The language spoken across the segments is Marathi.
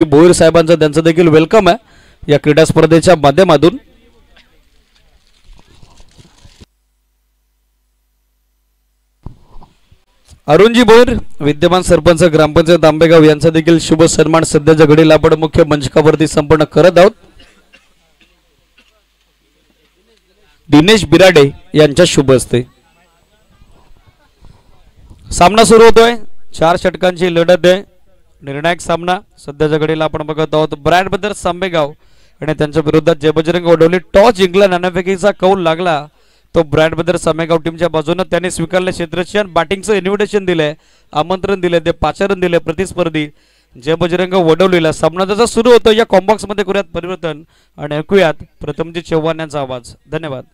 भोईर साहेबांचं त्यांचं देखील वेलकम आहे या क्रीडा स्पर्धेच्या माध्यमातून। अरुणजी भोईर विद्यमान सरपंच ग्रामपंचायत आंबेगाव यांचा देखील शुभ सन्मान सध्याच्या घडीला आपण मुख्य मंचकावरती संपन्न करत आहोत। दिनेश बिराडे यांच्या शुभ हस्ते सामना सुरू होतोय। 4 षटकांची लढत आहे। निर्णायक सामना सध्याच्या घडीला आपण बघत आहोत। ब्रँड ब्रदर्स आंबेगाव आणि त्यांच्या विरोधात जय बजरंग वडवली। टॉस जिंकला, नाणेफेकीचा कौल लागला तो ब्रँड ब्रदर्स आंबेगाव टीमच्या बाजूने। त्यांनी स्वीकारले क्षेत्ररक्षण, बॅटिंगचं इन्व्हिटेशन दिले, आमंत्रण दिले, ते पाचारण दिले प्रतिस्पर्धी जय बजरंग वडवलीला। सामना जसा सुरू होतो या कॉम्बॉक्स मध्ये करूयात परिवर्तन आणि ऐकूयात प्रथमजी चव्हाण यांचा आवाज। धन्यवाद।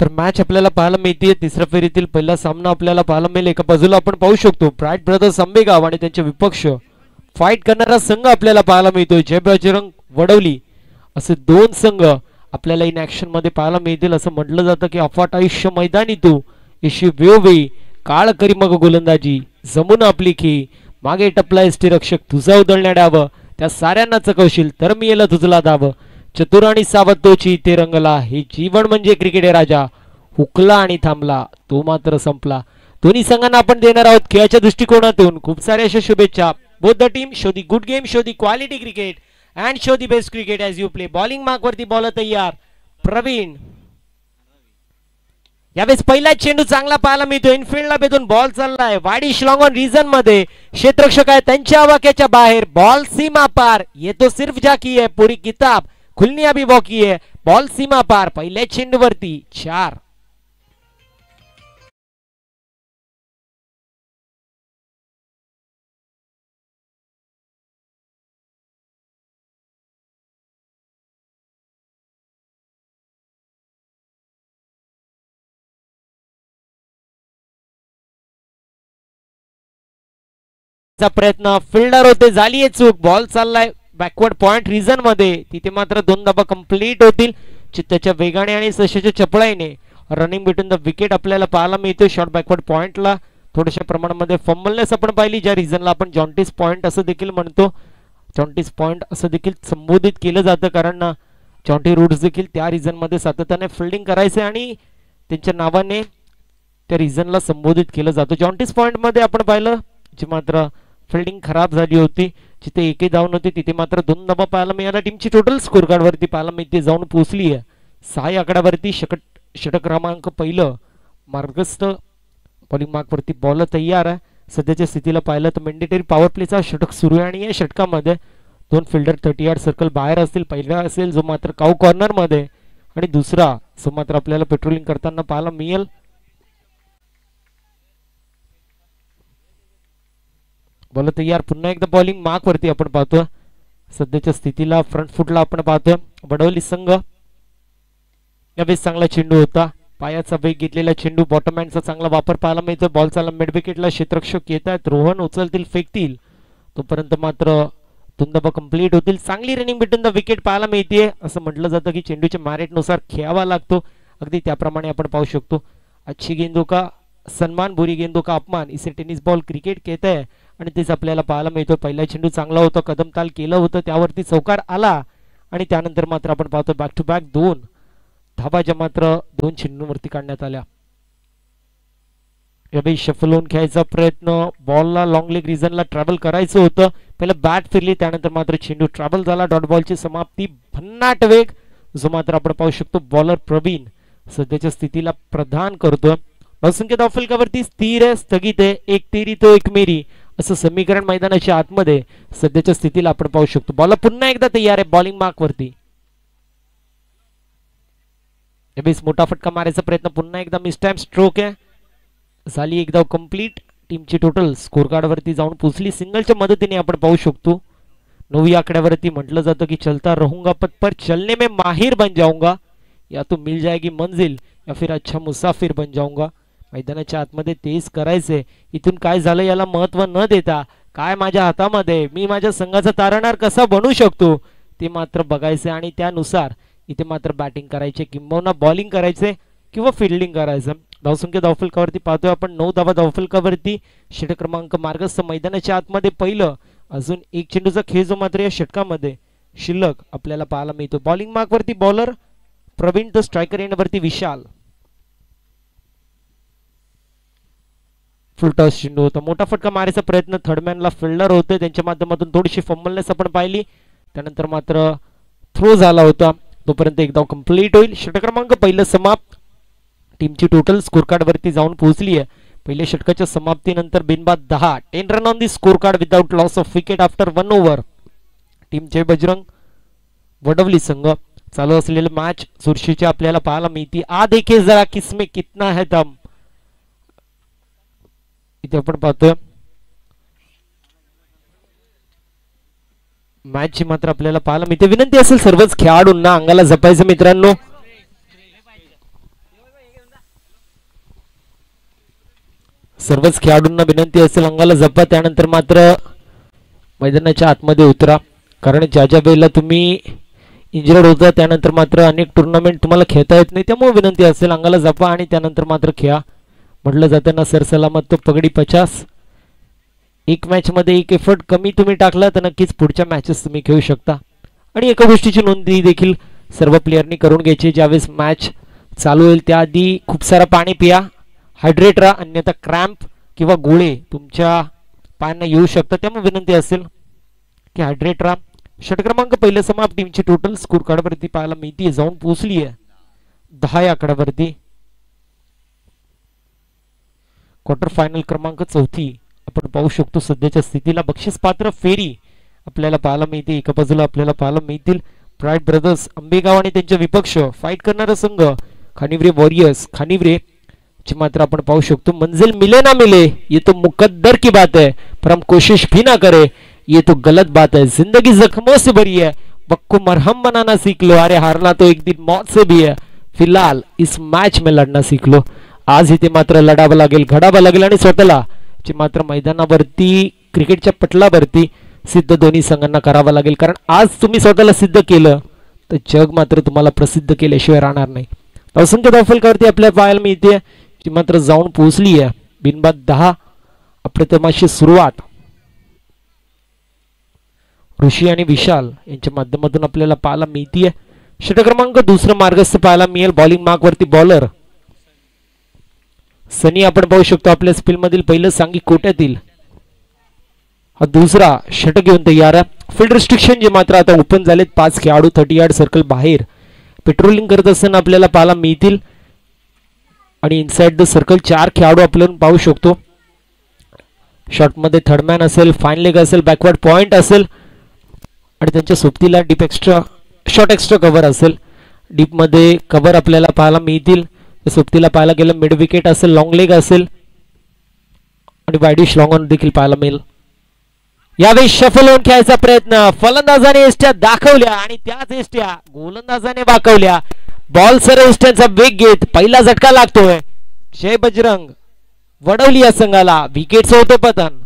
तर मॅच आपल्याला पाहायला मिळते। तिसऱ्या फेरीतील पहिला सामना आपल्याला पाहायला मिळेल। एका बाजूला आपण पाहू शकतो ब्राईट ब्रदर्स आंबेगाव आणि त्यांचे विपक्ष फाईट करणारा संघ आपल्याला पाहायला मिळतोय जय बजरंग वडवली। असे दोन संघ आपल्याला इन ऍक्शन मध्ये पाहायला मिळतील। असं म्हटलं जातं की अफाट आयुष्य मैदानी तू यशी वेळोवेळी काळ करी मग गोलंदाजी जमून आपली की मागे टपला एसटी रक्षक तुझा उधळण्या डाव त्या साऱ्यांना चकवशील तर मी येला तुझला धाव चतुर आणि सावधतोची ते रंगला हे जीवन म्हणजे क्रिकेट आहे राजा हुकला आणि थांबला तो मात्र संपला। दोन्ही संघांना आपण देणार आहोत खेळाच्या दृष्टिकोनातून खूप साऱ्या अशा शुभेच्छा। Both the team show the good game, show the quality cricket and show the best cricket as you play. Bowling mark वरती बॉलर तयार प्रवीण। यावेळेस पहिला चेंडू चांगला पाहायला मिळतो। इनफिल्डला बेधून बॉल चाललाय वाडी श्लॉंग ऑन रिजन मध्ये क्षेत्ररक्षक आहे त्यांच्या वाक्याच्या बाहेर बॉल सीमा पार येतो सिर्फ जाकी है पूरी किताब खुलनी अभी बाकी है बॉल सीमा पार। पहिल्या चेंडूवरती 4 प्रयत्न फिल्डर होते झालीये चूक। बॉल चाललाय बॅकवर्ड पॉइंट रिजन मध्ये तिथे मात्र 2 धाबा कंप्लीट होतील चित्ताच्या वेगाने आणि सशाच्या चपळाईने। रनिंग बिटवीन द विकेट आपल्याला पाहायला मिळतो। शॉर्ट बॅकवर्ड पॉइंटला थोड्याशा प्रमाणामध्ये फंबलनेस आपण पाहिली ज्या रिजनला आपण जॉन्टीस पॉइंट असं देखील म्हणतो। जॉन्टीस पॉइंट असं देखील संबोधित केलं जातं कारण जॉन्टी रूट्स देखील त्या रिजन मध्ये सातत्याने फिल्डिंग करायचे आणि त्यांच्या नावाने त्या रिजनला संबोधित केलं जातं। जॉन्टीस पॉइंट मध्ये आपण पाहिलं जे मात्र फिल्डिंग खराब झाली होती जिथे एकही धावन होती तिथे मात्र 2 धाबा पाहायला मिळाला। टीमची टोटल स्कोर कार्ड वरती पाहायला मिळते जाऊन पोहोचली आहे 6 आकड्यावरती। षटक क्रमांक पहिलं मार्गस्थ बॉलिंग मार्क वरती बॉलर तयार आहे। सध्याच्या स्थितीला पाहिलं तर मॅन्डेटरी पॉवर प्लेचा षटक सुरू आहे आणि या षटकामध्ये 2 फिल्डर 30 यार्ड सर्कल बाहेर असतील। पहिला असेल जो मात्र काऊ कॉर्नर मध्ये आणि दुसरा जो मात्र आपल्याला पेट्रोलिंग करताना पाहायला मिळेल। बॉल तयार पुन्हा एकदा बॉलिंग मार्क वरती आपण पाहतो। सध्याच्या स्थितीला फ्रंट फुटला आपण पाहतो वडवली संघ। यावेळेस चांगला चेंडू होता पायाचा वेग घेतलेला चेंडू बॉटम हँडचा चांगला वापर पाहायला मिळतो। बॉल चालला मिड विकेटला क्षेत्ररक्षक येत आहेत रोहन उचलतील फेकतील तोपर्यंत मात्र 2 धाबा कंप्लीट होतील। चांगली रनिंग बिटवीन द विकेट पाहायला मिळते। असं म्हटलं जातं की चेंडूच्या मॅरिटनुसार खेळावा लागतो अगदी त्याप्रमाणे आपण पाहू शकतो। अच्छी गेंदों का सन्मान बुरी गेंदों का अपमान इसे टेनिस बॉल क्रिकेट कहते हैं आणि तेच आपल्याला पाहायला मिळतो। पहिला चेंडू चांगला होता कदमताल केलं होतं त्यावरती चौकार आला आणि त्यानंतर मात्र आपण पाहतो बॅक टू बॅक 2 धाबा ज्या मात्र 2 चेंडूंवरती काढण्यात आल्या। यावेळी शफल होऊन खेळायचा प्रयत्न बॉलला लॉंग लेग रिजनला ट्रॅव्हल करायचं होतं। पहिला बॅट फिरली त्यानंतर मात्र चेंडू ट्रॅव्हल झाला। डॉट बॉलची समाप्ती भन्नाट वेग जो मात्र आपण पाहू शकतो बॉलर प्रवीण सध्याच्या स्थितीला प्रदान करतोय। बहुसंख्य धाव फलकावरती स्थिर आहे स्थगित आहे एक तेरी तो एक मेरी असं समीकरण मैदानाच्या आतमध्ये सध्याच्या स्थितीला आपण पाहू शकतो। बॉल पुन्हा एकदा तयार आहे बॉलिंग मार्क वरती। यावेळेस मोठा फटका मारायचा प्रयत्न पुन्हा एकदा मिस टाइम स्ट्रोक आहे झाली एक धाव कंप्लीट। टीमची टोटल स्कोर कार्ड वरती जाऊन पोहोचली. सिंगलच्या मदतीने आपण पाहू शकतो 9 आकड्यावरती म्हटलं जातं की चलता रहूंगा पथ पर चलने में माहिर बन जाऊंगा, या तो मिल जाएगी मंजिल या फिर अच्छा मुसाफिर बन जाऊंगा. मैदानाच्या आतमध्ये तेच करायचंय. इथून काय झालं याला महत्व न देता काय माझ्या हातामध्ये, मी माझ्या संघाचा तारणहार कसा बनू शकतो ते मात्र बघायचे आणि त्यानुसार इथे मात्र बॅटिंग करायचे किंबहुना बॉलिंग करायचे किंवा फिल्डिंग करायचं. धावसंख्या धावफलकावरती पाहतोय आपण 9 धावा धावफलकावरती. षटक क्रमांक मार्गस्थ मैदानाच्या आतमध्ये पहिलं. अजून एक चेंडूचा खेळ जो मात्र या षटकामध्ये शिल्लक आपल्याला पाहायला मिळतो. बॉलिंग मार्कवरती बॉलर प्रवीण तर स्ट्रायकर एंडवरती विशाल. फुल टॉस चेंडू होता. मोठा फटका मारायचा प्रयत्न थर्डमॅनला फिल्डर होते, त्यांच्या माध्यमातून थोडीशी फंबलनेस आपण पाहिली. त्यानंतर मात्र थ्रो झाला होता. तोपर्यंत एक धाव कंप्लीट होईल. षटक क्रमांक पहिलं समाप्त. टीमची टोटल स्कोर कार्ड वरती जाऊन पोहोचली आहे. पहिल्या षटकाच्या समाप्तीनंतर बिनबाद 10. 10 run on the score card without loss of wicket after 1 over. टीमचे बजरंग वडवली संघ चालू असलेले मॅच चुरशीचे आपल्याला पाहायला मिळते. आ देखे जरा किसमे कितना है दम. इथे आपण पाहतोय मॅच ची मात्र आपल्याला पाहायला मिळते. विनंती असेल सर्वच खेळाडूंना अंगाला जपायचं मित्रांनो. सर्वच खेळाडूंना विनंती असेल अंगाला जपा. त्यानंतर मात्र मैदानाच्या आतमध्ये उतरा, कारण ज्या ज्या वेळेला तुम्ही इंजर्ड होता त्यानंतर मात्र अनेक टुर्नामेंट तुम्हाला खेळता येत नाही. त्यामुळे विनंती असेल अंगाला जपा आणि त्यानंतर मात्र खेळा. म्हटलं जातं ना सरसलामत तो पगडी 50. एक मॅच मध्ये एक एफर्ट कमी तुम्ही टाकला तर नक्कीच पुढच्या मॅचेस तुम्ही खेळू शकता. आणि एका गोष्टीची नोंद देखील सर्व प्लेयरनी करून घ्यायची, ज्यावेळेस मॅच चालू होईल त्याआधी खूप सारा पाणी पिया, हायड्रेट राहा, अन्यथा क्रॅम्प किंवा गोळे तुमच्या पायांना येऊ शकतात. त्यामुळे विनंती असेल की हायड्रेट राहा. षटक क्रमांक पहिलं समाप्त. टीमची टोटल स्कोर कार्ड वरती पाहायला मिळते जाऊन पोहोचली आहे 10 आकड्यावरती. क्वार्टर फायनल क्रमांक 4 आपण पाहू शकतो. सध्याच्या स्थितीला बक्षीस पात्र फेरी आपल्याला पाहायला मिळते. एका बाजूला आपल्याला पाहायला मिळतील प्राईड ब्रदर्स आंबेगाव आणि त्यांचे विपक्ष फाईट करणारा संघ खानिवरे वॉरियर्स. खानिवरे ची मात्र आपण पाहू शकतो मंजिल मिले ना मिले ये तो मुकद्दर की बात है, पर हम कोशिश भी ना करे ये तो गलत बात है. जिंदगी जख्मों से भरी है, वक्त को मरहम बनाना सीख लो. अरे हारना तो एक दिन मौत से भी है, फिलहाल इस मॅच में लढना सीख लो. आज इथे मात्र लढावं लागेल, घडावं लागेल आणि स्वतःला ची मात्र मैदानावरती क्रिकेटच्या पटलावरती सिद्ध दोन्ही संघांना करावं लागेल. कारण आज तुम्ही स्वतःला सिद्ध केलं तर जग मात्र तुम्हाला प्रसिद्ध केल्याशिवाय राहणार नाही. असंख्य धावफलकावरती आपल्याला पाहायला मिळते ती मात्र जाऊन पोहोचली आहे बिनबाद 10. अप्रतिमाशी सुरुवात ऋषी आणि विशाल यांच्या माध्यमातून आपल्याला पाहायला मिळते. षटक क्रमांक दुसरं मार्गस्थ पाहायला मिळेल. बॉलिंग मार्क वरती बॉलर सनी आपण पाहू शकतो आपल्या स्पिल मधील पहिलं सांगी कोट्यातील हा दुसरा षटक घेऊन तयार आहे. फील्ड रिस्ट्रिक्शन जे मात्र आता ओपन झालेत. 5 खेळाडू 30 यार्ड सर्कल बाहेर पेट्रोलिंग करत असताना आपल्याला पाहायला मिळतील आणि इनसाइड द सर्कल 4 खेळाडू आपण पाहू शकतो. शॉट मध्ये थर्डमॅन असेल, फाईन लेग असेल, बॅकवर्ड पॉइंट असेल आणि त्यांच्या सोबतीला deep extra short extra cover असेल. डीप मध्ये कव्हर आपल्याला पाहायला मिळतील. सोबतीला पाहायला गेलं मिड विकेट असेल, लॉंग लेग असेल आणि वाईडिश लॉंग ऑन देखील पाहायला मिळेल. यावेळी शफल होऊन खेळायचा प्रयत्न फलंदाजाने एष्ट्या दाखवल्या आणि त्याच एष्ट्या गोलंदाजाने वाकवल्या. बॉल सर एष्ट्यांचा वेग घेत पहिला झटका लागतोय. जय बजरंग वडवली या संघाला. विकेटचं होतं पतन.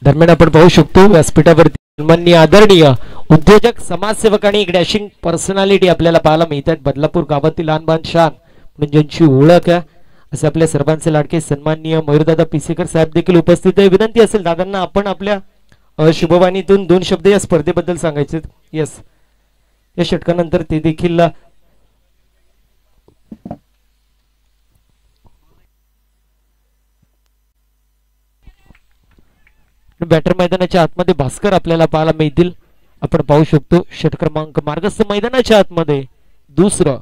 दरम्यान आपण पाहू शकतो व्यासपीठावरती सन्माननीय आदरणीय उद्योजक समाजसेवक आणि एक डॅशिंग पर्सनॅलिटी आपल्याला पाहायला मिळतात. बदलापूर गावातील लहान शान म्हणून ज्यांची ओळख आहे असे आपल्या सर्वांचे लाडके सन्माननीय मयूरदादा पिसेकर साहेब देखील उपस्थित आहे. विनंती असेल दादांना आपण आपल्या शुभवाणीतून 2 शब्द या स्पर्धेबद्दल सांगायचे. येस या षटकानंतर ते देखील बॅटर मैदानाच्या आतमध्ये भास्कर आपल्याला पाहायला मिळतील. आपण पाहू शकतो षट क्रमांक मार्गस्थ मैदानाच्या आतमध्ये दुसरं.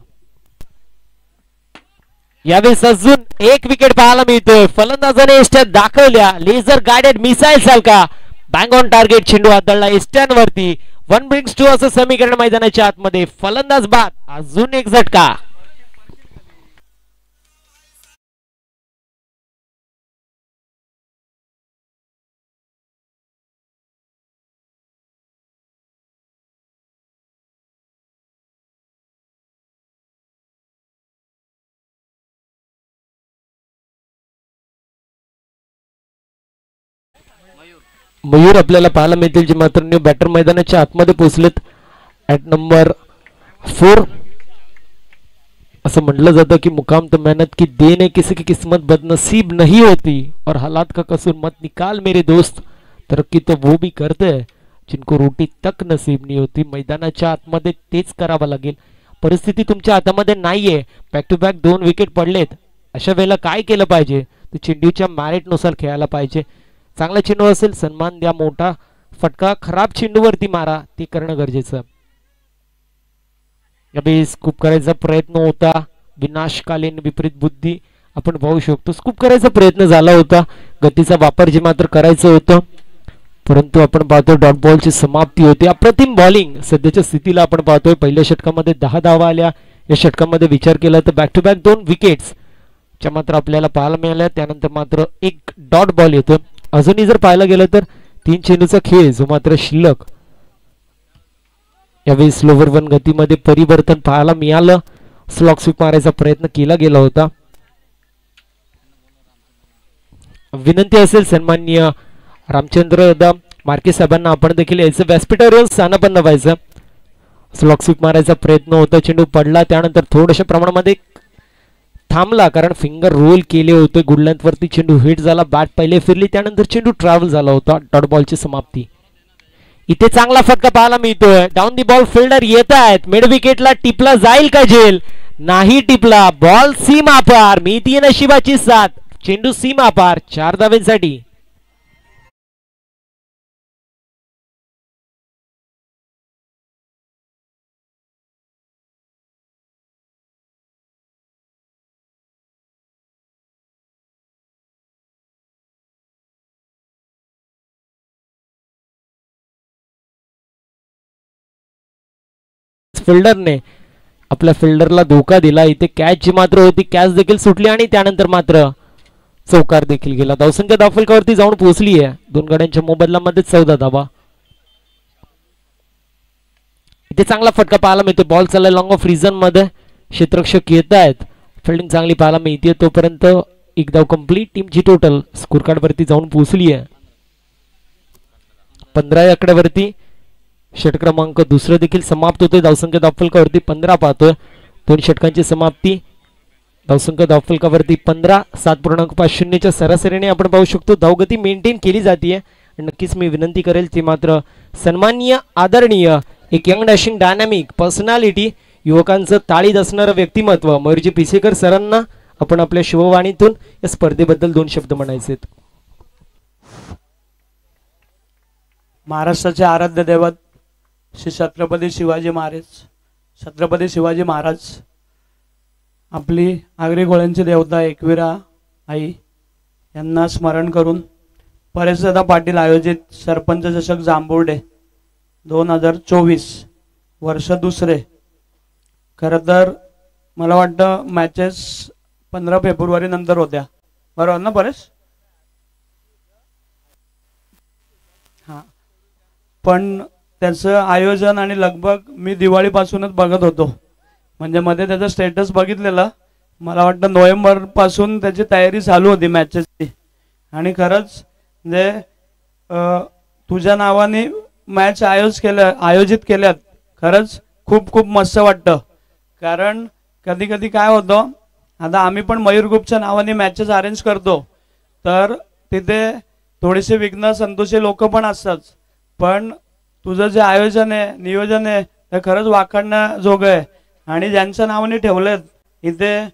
यावेळेस अजून एक विकेट पाहायला मिळतोय. फलंदाजाने एस्ट्या दाखवल्या. लेझर गाइडेड मिसाईल सारखा बँग ऑन टार्गेट चेंडू आदळला एस्ट्यांवरती. 1 brings 2 असं समीकरण मैदानाच्या आतमध्ये. फलंदाज बाद. अजून एक झटका. मयूर आपल्याला पाहायला मिळतील जे मात्र न्यू बॅटर मैदानाच्या आतमध्ये पोहोचलेत. ॲट नंबर 4 असं म्हटलं जातं की मुकाम तो मेहनत की देने किसी की किस्मत बदनसीब नहीं होती और हालात का कसूर मत निकाल मेरे दोस्त. तरक्की तो वो भी करते हैं जिनको रोटी तक नसीब नहीं होती. मैदानाच्या आतमध्ये तेच करावं लागेल. परिस्थिती तुमच्या हातामध्ये नाहीये. बॅक टू बॅक 2 विकेट पडलेत. अशा वेळेला काय केलं पाहिजे? तर चेंडूच्या मॅरिटनुसार खेळायला पाहिजे. चांगला चेंडू असेल सन्मान द्या, मोठा फटका. खराब चेंडूवरती मारा, ते करणं गरजेचं. यावेळी स्कूप करायचा प्रयत्न होता. विनाशकालीन विपरीत बुद्धी आपण पाहू शकतो. स्कूप करायचा प्रयत्न झाला होता. गतीचा वापर जे मात्र करायचं होतं, परंतु आपण पाहतो डॉट बॉलची समाप्ती होते. अप्रतिम बॉलिंग सध्याच्या स्थितीला आपण पाहतोय. पहिल्या षटकामध्ये 10 धावा आल्या. या षटकामध्ये विचार केला तर बॅक टू बॅक 2 विकेट्स च्या मात्र आपल्याला पाहायला मिळाल्या. त्यानंतर मात्र एक डॉट बॉल येतो. अजूनही जर पाहायला गेलं तर 3 चेंडूचा खेळ जो मात्र शिल्लक. यावेळी स्लोवर 1 गतीमध्ये परिवर्तन पाहायला मिळालं. स्लॉग स्वीप मारायचा प्रयत्न केला गेला होता. विनंती असेल सन्माननीय रामचंद्र मार्के साहेबांना आपण देखील यायचं व्यासपीठावर स्थानापन्न व्हायचं. स्लॉग स्वीप मारायचा प्रयत्न होता. चेंडू पडला. त्यानंतर थोड्याशा प्रमाणामध्ये थांबला कारण फिंगर रोल केले होते. गुड लेंथ वरती चेंडू हिट झाला. बॅट पहिले फिरली. त्यानंतर चेंडू ट्रॅव्हल झाला होता. डॉट बॉलची समाप्ती. इथे चांगला फटका पाहायला मिळतोय. डाऊन दी बॉल फिल्डर येत आहेत. मिड विकेटला टिपला जाईल का झेल? नाही टिपला. बॉल सीमा पार. मिळतीये नशिबाची साथ. चेंडू सीमा पार. 4 धावेसाठी. फिल्डरने आपल्या फिल्डरला धोका दिला. इथे कॅच जी मात्र होती कॅच देखील सुटली आणि त्यानंतर मात्र चौकार देखील गेला. धावसंख्या धावफलकावरती जाऊन पोहोचली आहे. 2 गड्यांच्या मोबदल्यामध्ये 14 धावा. इथे चांगला फटका पाहायला मिळतो. बॉल चाललाय लॉंग ऑफ रिझन मध्ये. क्षेत्ररक्षक येत आहेत. फिल्डिंग चांगली पाहायला मिळते. तोपर्यंत एक धाव कंप्लीट. टीमची टोटल स्कोर कार्ड वरती जाऊन पोहोचली आहे 15 या आकड्यावरती. षट क्रमांक दुसरं देखील समाप्त होतोय. धावसंख्या धावफलकावरती 15 पाहतोय. 2 षटकांची समाप्ती. धावसंख्या धावफलकावरती 15. 7.50 सरासरीने आपण पाहू शकतो धावगती मेंटेन केली जाते. नक्कीच मी विनंती करेल ती मात्र सन्माननीय आदरणीय एक यंग डॅशिंग डायनॅमिक पर्सनॅलिटी युवकांचं ताळीत असणारं व्यक्तिमत्व मयूरजी पिसेकर सरांना आपण आपल्या शिववाणीतून या स्पर्धेबद्दल 2 शब्द म्हणायचे. महाराष्ट्राचे आराध्य दैवत श्री छत्रपती शिवाजी महाराज आपली आगरी गोळ्यांची देवता एकविरा आई यांना स्मरण करून परेशदादा पाटील आयोजित सरपंच चषक जांभुर्डे 2024 वर्ष दुसरे. खरं तर मला वाटतं मॅचेस 15 फेब्रुवारी नंतर होत्या, बरोबर ना परेश? हां, पण त्याचं आयोजन आणि लगबग मी दिवाळीपासूनच बघत होतो. म्हणजे मध्ये त्याचं स्टेटस बघितलेलं. मला वाटतं नोव्हेंबरपासून त्याची तयारी चालू होती मॅचेसची. आणि खरंच म्हणजे तुझ्या नावाने मॅच आयोजित केल्यात. खरंच खूप खूप मस्त वाटतं. कारण कधी कधी काय होतं, आता आम्ही पण मयूर ग्रुपच्या नावाने मॅचेस अरेंज करतो, तर तिथे थोडेसे विघ्न संतोषी लोक पण असतात. पण तुझं जे आयोजन आहे, नियोजन आहे, तर खरंच वाखाणण्याजोगं आहे. आणि ज्यांच्या नावाने ठेवलेत इथे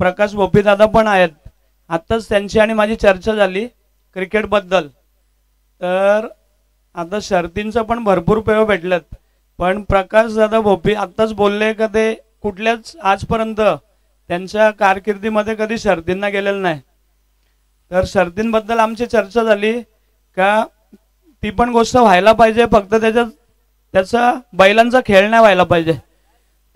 प्रकाश भोपी दादा पण आहेत. आत्ताच त्यांची आणि माझी चर्चा झाली क्रिकेटबद्दल. तर आता शर्तींचं पण भरपूर पेव भेटलेत, पण प्रकाश दादा भोपी आत्ताच बोलले का ते कुठल्याच आजपर्यंत त्यांच्या कारकिर्दीमध्ये कधी शर्तींना गेलेलं नाही. तर शर्तींबद्दल आमची चर्चा झाली का ती पण गोष्ट व्हायला पाहिजे, फक्त त्याचा बैलांचा खेळ नाही व्हायला पाहिजे.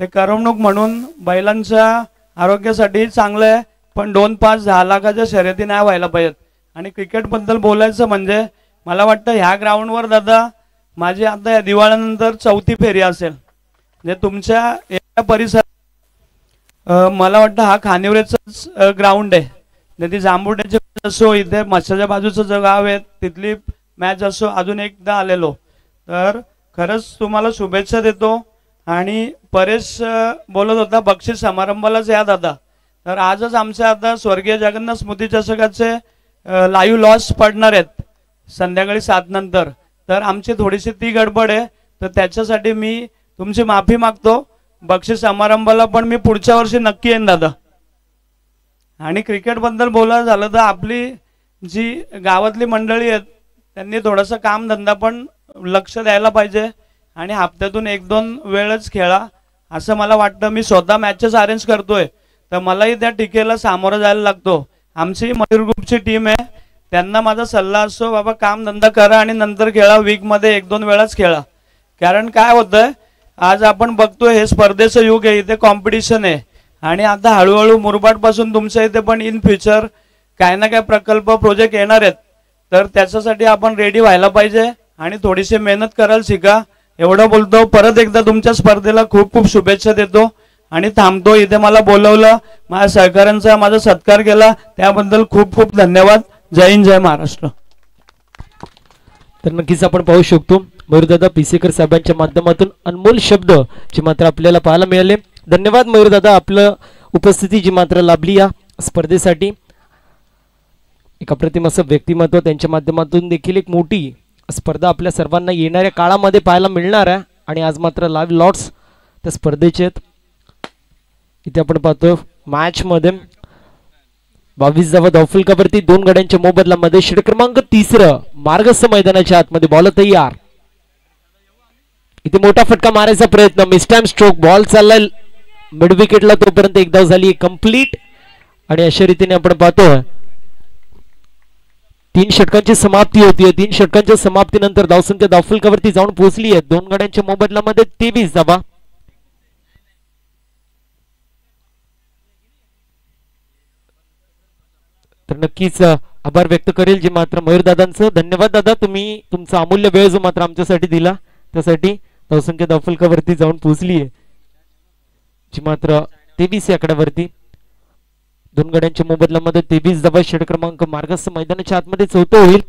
ते करमणूक म्हणून बैलांच्या आरोग्यासाठी चांगलं आहे, पण 2-5 10 लाखाच्या शर्यती नाही व्हायला पाहिजेत. आणि क्रिकेटबद्दल बोलायचं म्हणजे मला वाटतं ह्या ग्राउंडवर दादा माझी आता या दिवाळीनंतर 4थी फेरी असेल. म्हणजे तुमच्या या परिसरात मला वाटतं हा खानिवरेचाच ग्राउंड आहे. ती जांभुट्याची असो, इथे मच्छाच्या बाजूचं जे गाव आहे तिथली मॅच असो, अजून एकदा आलेलो. तर खरंच तुम्हाला शुभेच्छा देतो. आणि परेश बोलत होता बक्षीस समारंभालाच या दादा. तर आजच आमच्या आता स्वर्गीय जगन्नाथ स्मृती चषकाचे लाईव्ह लॉस पडणार आहेत संध्याकाळी 7 नंतर. तर आमची थोडीशी ती गडबड आहे, तर त्याच्यासाठी मी तुमची माफी मागतो. बक्षीस समारंभाला पण मी पुढच्या वर्षी नक्की येईन दादा. आणि क्रिकेटबद्दल बोलायचं झालं तर आपली जी गावातली मंडळी आहेत त्यांनी थोडंसं कामधंदा पण लक्ष द्यायला पाहिजे आणि हप्त्यातून 1-2 वेळच खेळा असं मला वाटतं. मी स्वतः मॅचेस अरेंज करतोय, तर मलाही त्या टीकेला सामोरं जायला लागतो. आमची मयूर ग्रुपची टीम आहे, त्यांना माझा सल्ला असतो बाबा कामधंदा करा आणि नंतर खेळा, वीकमध्ये 1-2 वेळाच खेळा. कारण काय होतंय आज आपण बघतोय हे स्पर्धेचं युग आहे, इथे कॉम्पिटिशन आहे. आणि आता हळूहळू मुरबाडपासून तुमच्या इथे पण इन फ्युचर काय ना काय प्रकल्प प्रोजेक्ट येणार आहेत. तर त्याच्यासाठी आपण रेडी व्हायला पाहिजे आणि थोडीशी मेहनत करायला शिका. एवढं बोलतो. परत एकदा तुमच्या स्पर्धेला खूप खूप शुभेच्छा देतो आणि थांबतो. इथे मला बोलवलं, माझ्या सहकाऱ्यांचा माझा सत्कार केला, त्याबद्दल खूप खूप धन्यवाद. जय हिंद, जय महाराष्ट्र. तर नक्कीच आपण पाहू शकतो मयूरदादा पिसेकर साहेबांच्या माध्यमातून अनमोल शब्द जे मात्र आपल्याला पाहायला मिळाले. धन्यवाद मयूरदादा, आपलं उपस्थिती जी मात्र लाभली या स्पर्धेसाठी. एक अप्रतिम असं व्यक्तिमत्व, त्यांच्या माध्यमातून देखील एक मोठी स्पर्धा आपल्या सर्वांना येणाऱ्या काळामध्ये पाहायला मिळणार आहे. आणि आज मात्र लाईव्ह लॉट्स त्या स्पर्धेचे आहेत. इथे आपण पाहतो मॅच मध्ये 22 धावा धावफलकावरती 2 गड्यांच्या मोबदल्यामध्ये षटक क्रमांक 3 मार्गस्थ मैदानाच्या आतमध्ये बॉल तयार. इथे मोठा फटका मारायचा प्रयत्न, मिस टाइम स्ट्रोक, बॉल चाललाय मिड विकेटला, तोपर्यंत एक धाव झाली कंप्लीट. आणि अशा रीतीने आपण पाहतो 3 षटकांची समाप्ती होती. 3 षटकांच्या समाप्तीनंतर धावसंख्या धावफलकावरती जाऊन पोहोचली आहे 2 गड्यांच्या मोबदल्यामध्ये 23 धावा. तर नक्कीच आभार व्यक्त करेल जे मात्र मयूर दादांचं. धन्यवाद दादा, तुम्ही तुमचा अमूल्य वेळ जो मात्र आमच्यासाठी दिला त्यासाठी. धावसंख्या धावफलकावरती जाऊन पोहोचली आहे जी मात्र 23 या आकड्यावरती. 2 गड्यांच्या मोबदल्यामध्ये 23 धावा. षटक क्रमांक मार्गस्थ मैदानाच्या आतमध्ये 4थं होईल.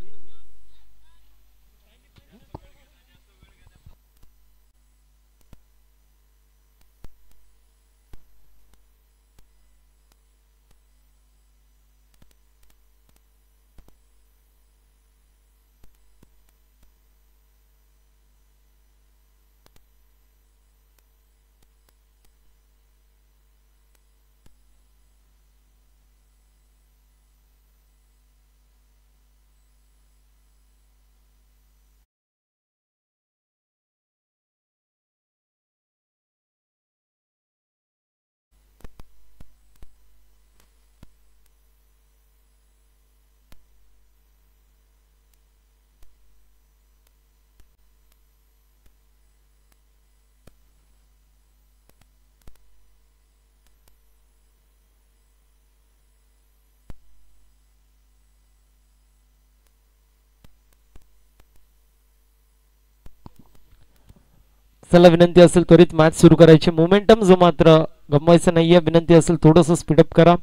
चला, विनंती असेल त्वरित मॅच सुरू करायची. मोमेंटम जो मात्र गमवायचा नाहीये. विनंती असेल थोडंसं स्पीडअप करा.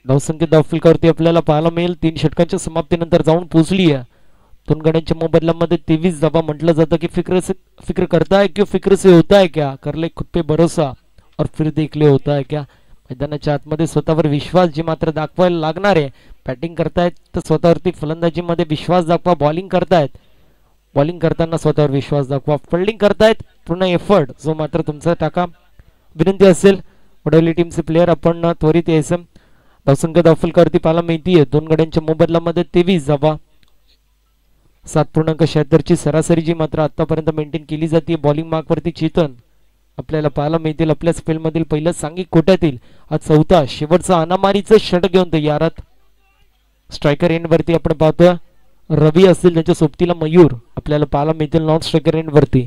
धावसंख्या धावफलकावरती आपल्याला पाहायला मिळेल 3 षटकांच्या समाप्तीनंतर जाऊन पोहोचली आहे. 2 गड्यांच्या मोबदल्यामध्ये 23 धावा. म्हटलं जातं की फिक्र करता है क्यों, फिक्र से होता है क्या, कर ले खुद पे भरोसा और फिर देख ले होता है क्या. मैदानाच्या आतमध्ये स्वतःवर विश्वास जी मात्र दाखवायला लागणार आहे. बॅटिंग करतायत तर स्वतःवरती फलंदाजीमध्ये विश्वास दाखवा. बॉलिंग करतायत बॉलिंग करताना स्वतःवर विश्वास दाखवा. फिल्डिंग करतायत पूर्ण एफर्ट जो मात्र तुमचा टाका. विनंती असेल वडवली टीमचे प्लेयर आपण त्वरित यायचं. धावसंख्या दाखलकरती पाहायला मिळतीये 2 गड्यांच्या मोबदल्यामध्ये 23 धावा. 7.76 सरासरी जी मात्र आतापर्यंत मेंटेन केली जाते. बॉलिंग मार्क वरती चेतन आपल्याला पाहायला मिळतील. आपल्याच फील्ड मधील पहिलं सांघिक कोट्यातील हा चौथा शेवटचा अनामारीचं षटक घेऊन तयारात. स्ट्रायकर एंड वरती आपण पाहतोय रवी असतील त्यांच्या सोबतीला मयूर आपल्याला पाहायला मिळतील नॉन स्ट्रायकर एंड वरती.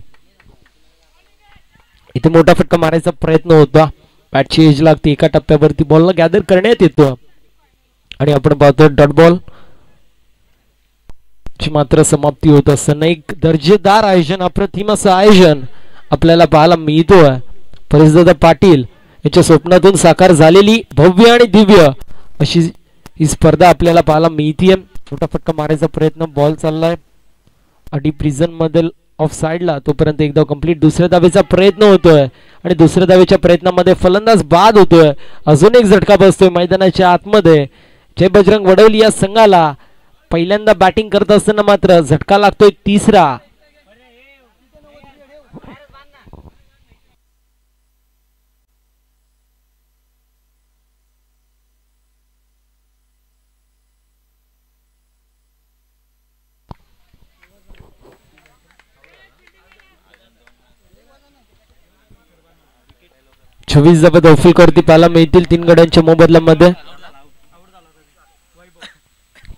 इथे मोठा फटका मारायचा प्रयत्न होता. बॅटची एज लागते एका टप्प्यावरती बॉलला गॅदर करण्यात येतो आणि आपण पाहतोय डॉट बॉल ची मात्र समाप्ती होत असताना एक दर्जेदार आयोजन अप्रतिम असं आयोजन आपल्याला पाहायला मिळतोय. परेशदादा पाटील यांच्या स्वप्नातून साकार झालेली भव्य आणि दिव्य अशी ही स्पर्धा आपल्याला पाहायला मिळतीये. मोठा फटका मारायचा प्रयत्न बॉल चाललाय अडी प्रिझन मधील ऑफ साइडला. तोपर्यंत एकदा कंप्लीट दुसऱ्या धावेचा प्रयत्न होतोय आणि दुसऱ्या धावेच्या प्रयत्नामध्ये फलंदाज बाद होतोय. अजून एक झटका बसतोय मैदानाच्या आतमध्ये. जय बजरंग वडवली या संघाला पहिल्यांदा बॅटिंग करत असताना मात्र झटका लागतोय तिसरा. चोवीस धावा दाखलकरती पाहायला मिळतील 3 गड्यांच्या मोबदल्यामध्ये.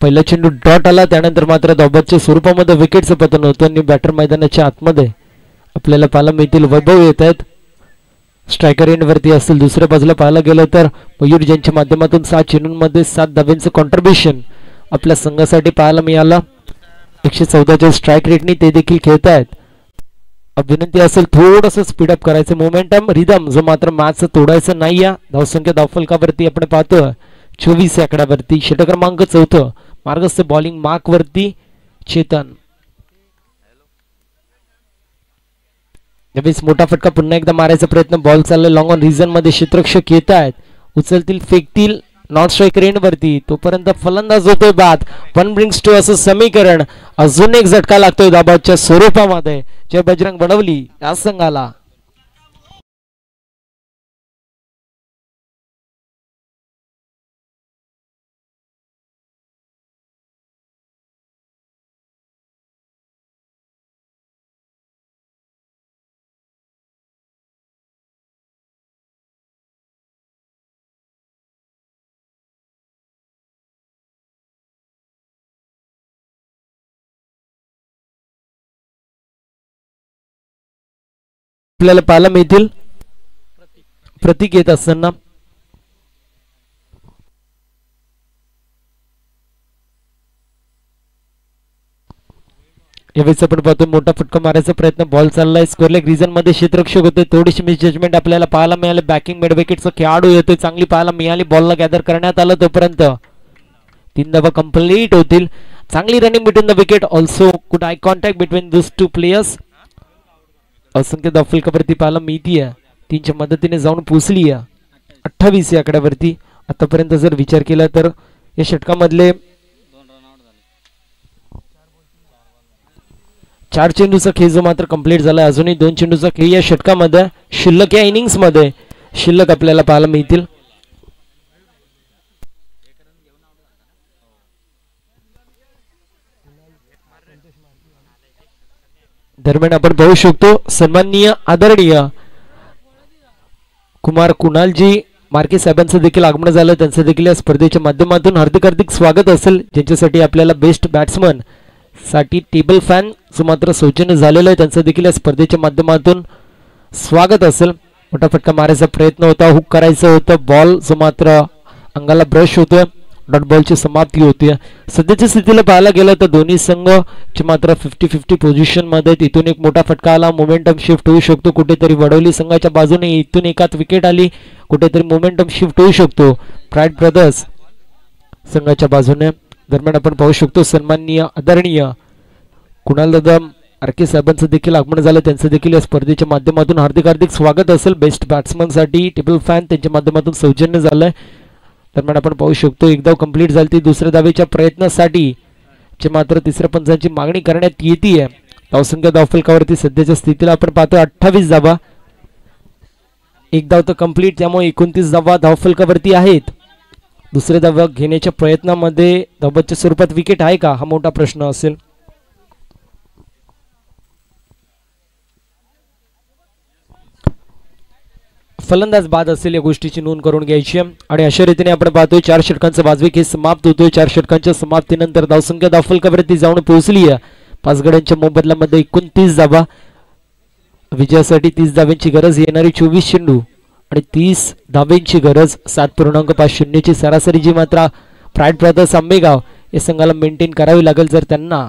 पहिला चेंडू डॉट आला त्यानंतर मात्र धावबादच्या स्वरूपामध्ये विकेटचं पतन होतं आणि बॅटर मैदानाच्या आतमध्ये आपल्याला पाहायला मिळतील वैभव येत आहेत. स्ट्रायकर एंड वरती असतील. दुसऱ्या बाजूला पाहायला गेलं तर मयूर ज्यांच्या माध्यमातून 7 चेंडूंमध्ये 7 धाब्यांचं कॉन्ट्रीब्युशन आपल्या संघासाठी पाहायला मिळालं. 114च्या स्ट्राईक रेटनी ते देखील खेळत आहेत. विनंती असेल थोडंसं स्पीडअप करायचं. मोमेंटम रिदम जो मात्र मॅच तोडायचं नाही. या धावसंख्या दाफलकावरती आपण पाहतोय 24 या आकड्यावरती. षटक क्रमांक 4 मार्गस्थ बॉलिंग मार्क वरती चेतन. यावेळेस मोठा फटका पुन्हा एकदा मारायचा प्रयत्न. बॉल चाललाय लॉंग ऑन रिझन मध्ये. क्षेत्ररक्षक येत आहेत उचलतील फेकतील नॉन स्ट्रायकर एंड वरती. तोपर्यंत फलंदाज होतोय बाद. 1 ब्रिंग्स 2 असं समीकरण. अजून एक झटका लागतोय दाबाच्या स्वरूपामध्ये जय बजरंग वडवली या संघाला. आपल्याला पाहायला मिळतील प्रतीक येत असताना. यावेळेस आपण पाहतो मोठा फटका मारायचा प्रयत्न. बॉल चाललाय स्क्वेअर लेग रिजन मध्ये. क्षेत्ररक्षक होते थोडीशी मिस जजमेंट आपल्याला पाहायला मिळाले. बॅकिंग मिड विकेटचा खेळाडू येतोय चांगली पाहायला मिळाली. बॉलला गॅदर करण्यात आलं. तोपर्यंत 3 धावा कंप्लीट होतील. चांगली running between the wicket. Also good eye contact between this 2 players. असंख्य दाफलकावरती पाहायला मिळतीये 3च्या मदतीने जाऊन पोचली 28 या आकड्यावरती. आतापर्यंत जर विचार केला तर या षटकामधले 4 चेंडूचा खेळ जो मात्र कंप्लीट झाला. अजूनही 2 चेंडूचा खेळ या षटकामध्ये शिल्लक या इनिंग्स मध्ये शिल्लक आपल्याला पाहायला मिळतील. दरम्यान आपण पाहू शकतो सन्माननीय आदरणीय कुमार कुणालजी मार्के साहेबांचं देखील आगमन झालं. त्यांचं देखील या स्पर्धेच्या माध्यमातून हार्दिक हार्दिक स्वागत असेल. ज्यांच्यासाठी आपल्याला बेस्ट बॅट्समन साठी टेबल फॅन जो मात्र सौजन्य झालेलं आहे त्यांचं देखील या स्पर्धेच्या माध्यमातून स्वागत असेल. मोठा फटका मारायचा प्रयत्न होता. हुक करायचं होतं. बॉल जो मात्र अंगाला ब्रश होतोय. डॉट बॉलची समाप्ती होती. सध्याच्या स्थितीला पाहायला गेलं तर दोन्ही संघ चे मात्र 50-50 पोझिशन मध्ये. तिथून एक मोठा फटका आला. मोमेंटम शिफ्ट होऊ शकतो कुठेतरी वडवली संघाच्या बाजूने. इथून एकात विकेट आली कुठेतरी मोमेंटम शिफ्ट होऊ शकतो प्राईड ब्रदर्स संघाच्या बाजूने. दरम्यान आपण पाहू शकतो सन्माननीय आदरणीय कुणाल दादा आरके साहेबांचं देखील आगमन झालं. त्यांचं देखील या स्पर्धेच्या माध्यमातून हार्दिक हार्दिक स्वागत असेल. बेस्ट बॅट्समन साठी टेबल फॅन त्यांच्या माध्यमातून सौजन्य झालंय. दरम्यान आपण पाहू शकतो एक धाव कंप्लीट झाली. दुसऱ्या धावेच्या प्रयत्नासाठी जे मात्र तिसऱ्या पंचांची मागणी करण्यात येते. धावसंख्या धावफलकावरती सध्याच्या स्थितीला आपण पाहतोय 28 धावा. एक धाव तर कंप्लीट, त्यामुळे 29 धावा धावफलकावरती आहेत. दुसरे धाव घेण्याच्या प्रयत्नामध्ये धावबादच्या स्वरूपात विकेट आहे का, हा मोठा प्रश्न असेल. फलंदाज बाद असेल या गोष्टीची नोंद करून घ्यायची. आणि अशा रीतीने आपण पाहतोय 4 षटकांचा वाजवी खेळ समाप्त होतोय. 4 षटकांच्या समाप्तीनंतर धावसंख्या धावफलकावरती जाऊन पोहोचली आहे. 5 गड्यांच्या मोबदल्यामध्ये 29 धावा. विजयासाठी 30 धाव्यांची गरज, येणारी 24 चेंडू आणि 30 धाव्यांची गरज. 7.50 ची सरासरी जी मात्र प्राईड ब्रदर्स आंबेगाव या संघाला मेंटेन करावी लागेल जर त्यांना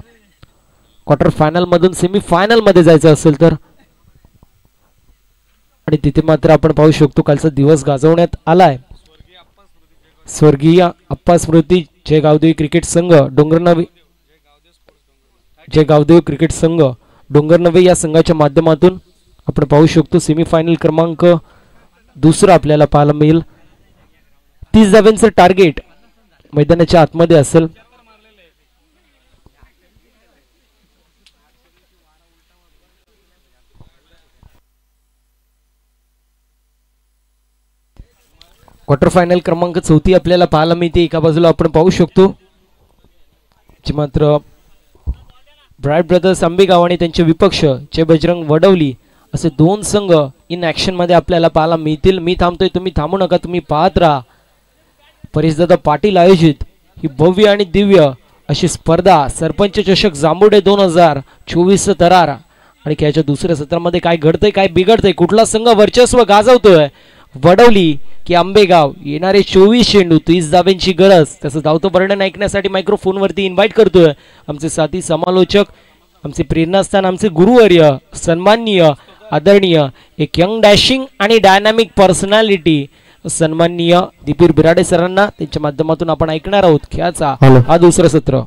क्वार्टर फायनल मधून सेमीफायनल मध्ये जायचं असेल तर. आणि तिथे मात्र आपण पाहू शकतो कालचा दिवस गाजवण्यात आलाय. स्वर्गीय अप्पा स्मृती जय गावदेवी क्रिकेट संघ डोंगरनवे, जय गावदेवी क्रिकेट संघ डोंगरनवे या संघाच्या माध्यमातून आपण पाहू शकतो सेमीफायनल क्रमांक 2 आपल्याला पाहायला मिळेल. 30 धाव्यांचं टार्गेट मैदानाच्या आतमध्ये असेल. क्वार्टर फायनल क्रमांक 4 आपल्याला पाहायला मिळते. एका बाजूला आपण पाहू शकतो जी मात्र ब्राईट ब्रदर्स आंबेगाव आणि त्यांचे विपक्ष जय बजरंग वडवली असे 2 संघ इन ऍक्शन मध्ये आपल्याला पाहायला मिळतील. मी थांबतोय, तुम्ही थांबू नका, तुम्ही पाहत राहा. परेशदादा पाटील आयोजित ही भव्य आणि दिव्य अशी स्पर्धा सरपंच चषक जांभुडे 2024 तरार. आणि खेळाच्या दुसऱ्या सत्रामध्ये काय घडतंय, काय बिघडतंय, कुठला संघ वर्चस्व गाजवतोय, वडवली की आंबेगाव, येणारे 24 चेंडू 30 धाव्यांची गरज. त्याचं धावतं वर्णन ऐकण्यासाठी मायक्रोफोनवरती इन्व्हाइट करतोय आमचे साथी समालोचक, आमचे प्रेरणास्थान, आमचे गुरुवर्य, सन्माननीय आदरणीय एक यंग डॅशिंग आणि डायनामिक पर्सनॅलिटी सन्माननीय दीपीर बिराडे सरांना. त्यांच्या माध्यमातून आपण ऐकणार आहोत खेळाचा हा दुसरं सत्र.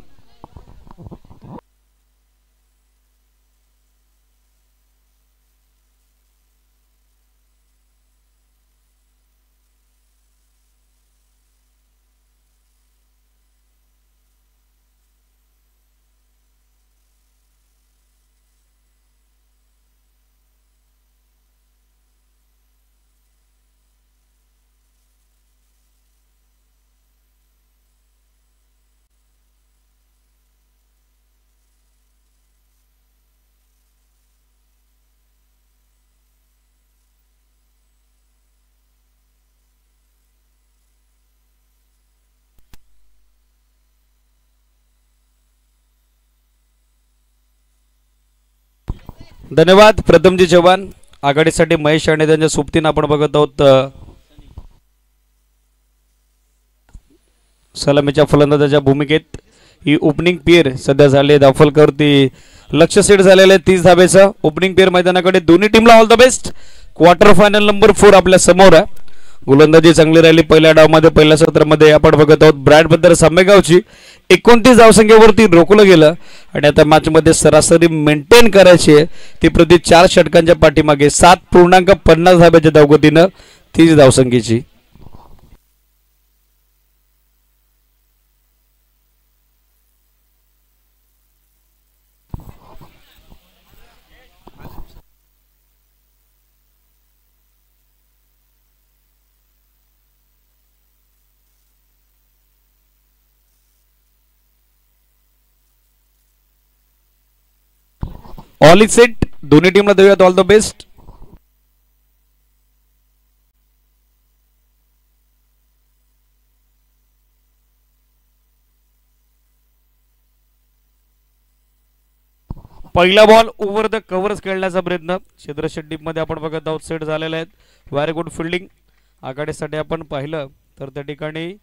धन्यवाद प्रथमजी चव्हाण. आघाडीसाठी महेश आणि त्यांच्या सोबतीनं आपण बघत आहोत सलामीच्या फलंदाजाच्या भूमिकेत ही ओपनिंग पेअर सध्या झाली. धावफलकावरती लक्ष सेट झालेलं आहे 30 धाब्याचं. Opening pair मैदानाकडे. दोन्ही टीमला all the best. Quarter final number 4 आपल्या समोर आहे. गोलंदाजी चांगली राहिली पहिल्या डावमध्ये. पहिल्या सत्रामध्ये आपण बघत आहोत ब्राईट ब्रदर्स आंबेगावची 29 धावसंख्येवरती रोखलं गेलं आणि आता मॅच मध्ये सरासरी मेंटेन करायची आहे ती प्रति 4 षटकांच्या पाठीमागे 7.50 धाब्याच्या धावगतीनं 30 धावसंख्येची. All is set. दोन्ही टीमला देऊयात ऑल द बेस्ट. पहिला बॉल ओव्हर द कव्हर्स खेळण्याचा प्रयत्न क्षेत्रशेट मध्ये आपण बघत आहोत. सेट झालेले आहेत. Very good fielding. आघाडीसाठी आपण पाहिलं तर त्या ठिकाणी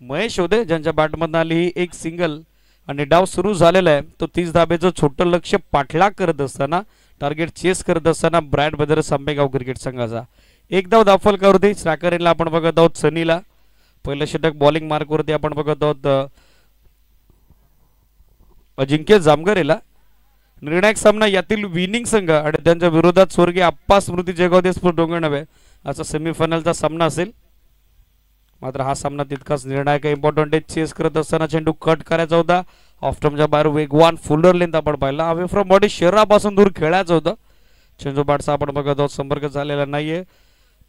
महेश होते ज्यांच्या बॅटमधून आली ही एक सिंगल आणि डाव सुरू झालेला आहे. तो 30 धाब्याचं छोटं लक्ष पाठलाग करत असताना, टार्गेट चेस करत असताना ब्राईट ब्रदर्स आंबेगाव क्रिकेट संघाचा एक धाव धावफलकावरती. स्ट्रायकरला आपण बघत आहोत सनीला. पहिलं षटक बॉलिंग मार्कवरती आपण बघत आहोत अजिंक्य जामगरेला. निर्णायक सामना यातील विनिंग संघ आणि त्यांच्या विरोधात स्वर्गीय अप्पा स्मृती जयगाव डोंगरनवे असा सेमीफायनलचा सामना असेल. मात्र हा सामना तितकाच निर्णायक इम्पॉर्टंट आहे. चेस करत असताना चेंडू कट करायचा होता. ऑफ्टमच्या बाहेर वेगवान फुल्डर लेंथ आपण पाहिला. अवे फ्रॉम बॉडी शरीरापासून दूर खेळायचं होतं. चेंडू बॅटचा आपण बघत आहोत, संपर्क झालेला नाहीये.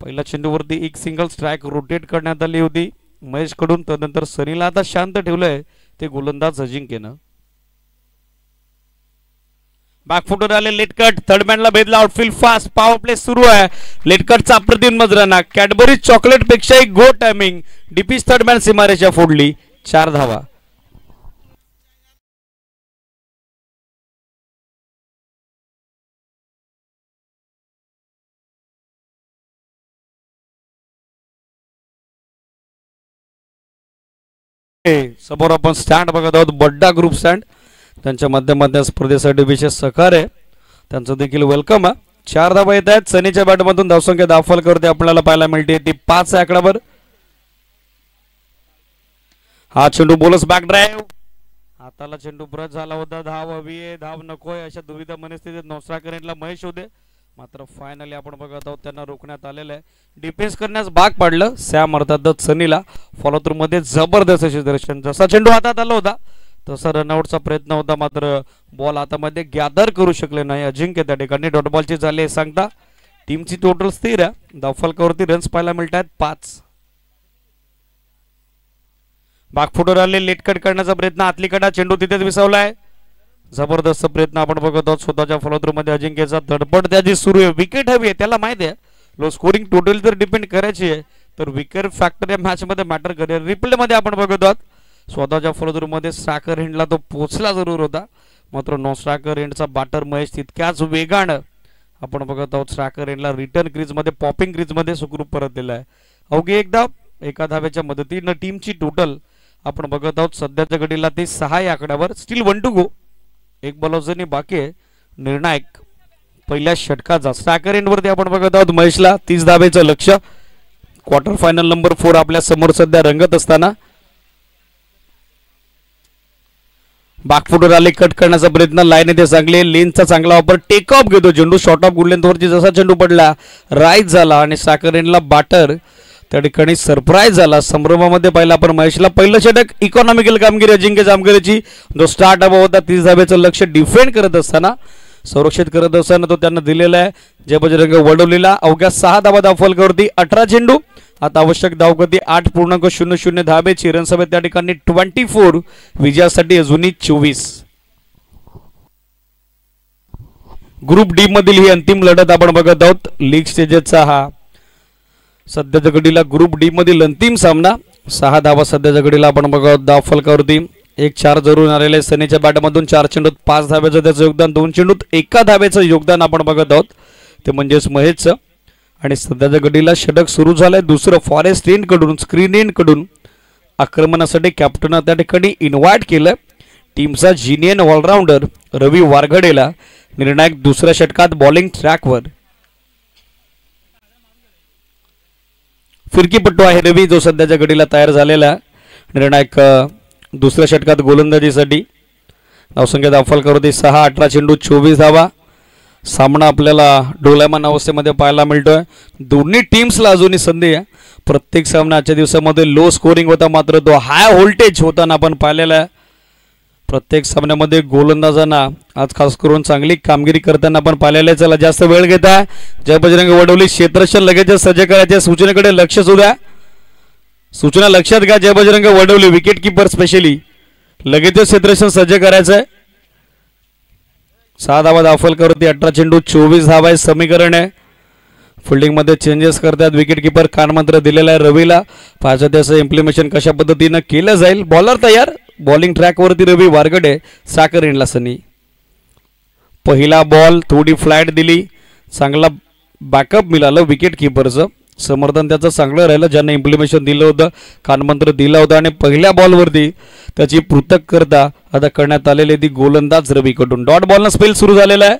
पहिल्या चेंडूवरती एक सिंगल स्ट्राईक रोटेट करण्यात आली होती महेश कडून. त्यानंतर सनीला आता शांत ठेवलंय ते गोलंदाज अजिंक्यनं. बॅकफुटर आले लेटकट, थर्डमॅनला भेदला, आउटफील्ड फास्ट, पॉवर प्ले सुरू आहे. लेटकटचा अप्रतिम मजराना, कॅडबरी चॉकलेट पेक्षाही गो टायमिंग, डीपीस थर्डमॅन सीमारेषा फोडली, 4 धावा. समोर आपण स्टँड बघत आहोत, बड्डा ग्रुप स्टँड. त्यांच्या मध्य स्पर्धेसाठी विशेष सहकार आहे, त्यांचं देखील वेलकम आहे. 4 धावा येत आहेत. सनीच्या बॅटमधून धावसंख्या दाखल करते आपल्याला पाहायला मिळते ती 5 आहे आकड्यावर. हा चेंडू बोलस बॅक ड्राईव्ह, हाताला चेंडू ब्रश झाला होता. धाव हवी आहे, धाव नकोय अशा दुविधा मनस्थितीत नौसरा करेंटला महेश होते. मात्र फायनली आपण बघत आहोत त्यांना रोखण्यात आलेलं आहे. डिफेन्स करण्यास भाग पाडलं सॅम अर्थात सनीला. फॉलो थ्रू मध्ये जबरदस्त असे दर्शन. जसा चेंडू हातात आला होता तसा रनआउटचा प्रयत्न होता, मात्र बॉल हातामध्ये गॅदर करू शकले नाही अजिंक्य. त्या ठिकाणी डॉट बॉलची झाली सांगता. टीमची टोटल स्थिर आहे. धावफलकावरती रन्स पाहायला मिळत आहेत 5. बागफुटर आले, लेटकट करण्याचा प्रयत्न, आतलीकडा चेंडू तिथेच विसावलाय. जबरदस्त प्रयत्न आपण बघत आहोत स्वतःच्या फॉलो थ्रू मध्ये अजिंक्यचा. धडपड त्याची सुरू आहे, विकेट हवी आहे त्याला माहिती आहे. लो स्कोरिंग टोटल जर डिपेंड करायची आहे तर विकेट फॅक्टर या मॅच मध्ये मॅटर करेल. रिप्ले मध्ये आपण बघत आहोत स्वतःच्या फॉलो थ्रू मध्ये स्ट्रायकर हिंडला तो पोचला जरूर होता, मात्र नो स्ट्रायकर हिंडचा बॅटर महेश तितक्याच वेगानं आपण बघत आहोत स्ट्रायकर हिंडला रिटर्न क्रीज मध्ये पॉपिंग क्रीज मध्ये सुखरूप परतलेला आहे. अवघी एक धाव एका धावेच्या मदतीनं टीमची टोटल आपण बघत आहोत सध्याच्या घडीला ते 6 या आकड्यावर. स्टील 1 टू गो, एक बॉलर्सनी बाकी आहे. निर्णायक पहिल्या षटकाचा स्ट्रायकर एंडवरती आपण बघत आहोत महेशला 30 धावेचं लक्ष. क्वार्टर फायनल नंबर 4 आपल्या समोर सध्या रंगत असताना बागफुटर आले, कट करण्याचा प्रयत्न, लाईन येते चांगले, लेनचा चांगला वापर, टेक ऑफ घेतो चेंडू, शॉर्ट ऑफ गुड लेंथवरती जसा चेंडू पडला राईट झाला आणि स्ट्रायकर एंडला बॅटर त्या ठिकाणी सरप्राईज झाला. संभ्रमामध्ये पाहिला आपण महेशला. पहिलं षटक इकॉनॉमिकल कामगिरी अजिंक्य जामकरची, जो स्टार्ट हवा होता 30 धावेचं लक्ष डिफेंड करत असताना संरक्षित करत असताना तो त्यांना दिलेला आहे. जय बजरंग वडवलीला अवघ्या 6 धावा धावफलकावरती 18 चेंडू. आता आवश्यक धावगती 8.00 धावेची. रनसभेत त्या ठिकाणी 24, विजयासाठी अजूनही 24. ग्रुप डी मधील ही अंतिम लढत आपण बघत आहोत. लीग स्टेजेसचा हा सध्याच्या घडीला ग्रुप डी मधील अंतिम सामना. 6 धावा सध्याच्या घडीला आपण बघत धावफलकावरती. 1-4 जरूर आलेले सनीच्या बॅटमधून. 4 चेंडूत 5 धावेचं त्याचं योगदान, 2 चेंडूत 1 धावेचं योगदान आपण बघत आहोत ते म्हणजेच महेशचं. आणि सध्याच्या घडीला षटक सुरू झालंय दुसरं. फॉरेस्ट एंड कडून, स्क्रीन एंड कडून आक्रमणासाठी कॅप्टन त्या ठिकाणी इन्व्हाइट केलं टीमचा जिनियन ऑलराऊंडर रवी वारघडेला. निर्णायक दुसऱ्या षटकात बॉलिंग ट्रॅकवर. फिरकीपट्टू आहे रवी जो सध्याच्या घडीला तयार झालेला. निर्णायक दुसऱ्या षटकात गोलंदाजीसाठी. धावसंख्या धावफलकावरती 6, 18 चेंडू 24 धावा. सामना आपल्याला डोलायमान अवस्थेमध्ये पाहायला मिळतोय. दोन्ही टीम्सला अजूनही संधी आहे. प्रत्येक सामना आजच्या दिवसामध्ये लो स्कोरिंग होता, मात्र तो हाय व्होल्टेज होताना आपण पाहिलेला आहे. प्रत्येक सामन्यामध्ये गोलंदाजांना आज खास करून चांगली कामगिरी करताना आपण पाहिलेलं आहे. चला जास्त वेळ घेता जय बजरंग वडवली क्षेत्ररक्षण लगेच सज्ज करायच्या सूचनेकडे लक्ष सुद्धा. सूचना लक्षात घ्या Jay Bajrang Vadavali wicket keeper specially लगेच क्षेत्ररक्षण सज्ज करायचं आहे. 6 धावा धावफलकावरती 18 चेंडू 24 धावा आहे समीकरण आहे. फिल्डिंगमध्ये चेंजेस करतात विकेट किपर. कानमंत्र दिलेला आहे रवीला. पाहिजे त्याचं इम्प्लिमेशन कशा पद्धतीनं केलं जाईल. बॉलर तयार. बॉलिंग ट्रॅकवरती रवी वारगडे. साकर एंडला सनी. पहिला बॉल थोडी फ्लाईट दिली. चांगला बॅकअप मिळालं विकेट किपरचं. समर्थन त्याचं चांगलं राहिलं ज्यांना इम्प्लिमेशन दिलं होतं, कानमंत्र दिला होता. आणि पहिल्या बॉलवरती त्याची पृथक करता आता करण्यात आलेली ती गोलंदाज रवीकडून. डॉट बॉलनं स्पेल सुरू झालेला आहे.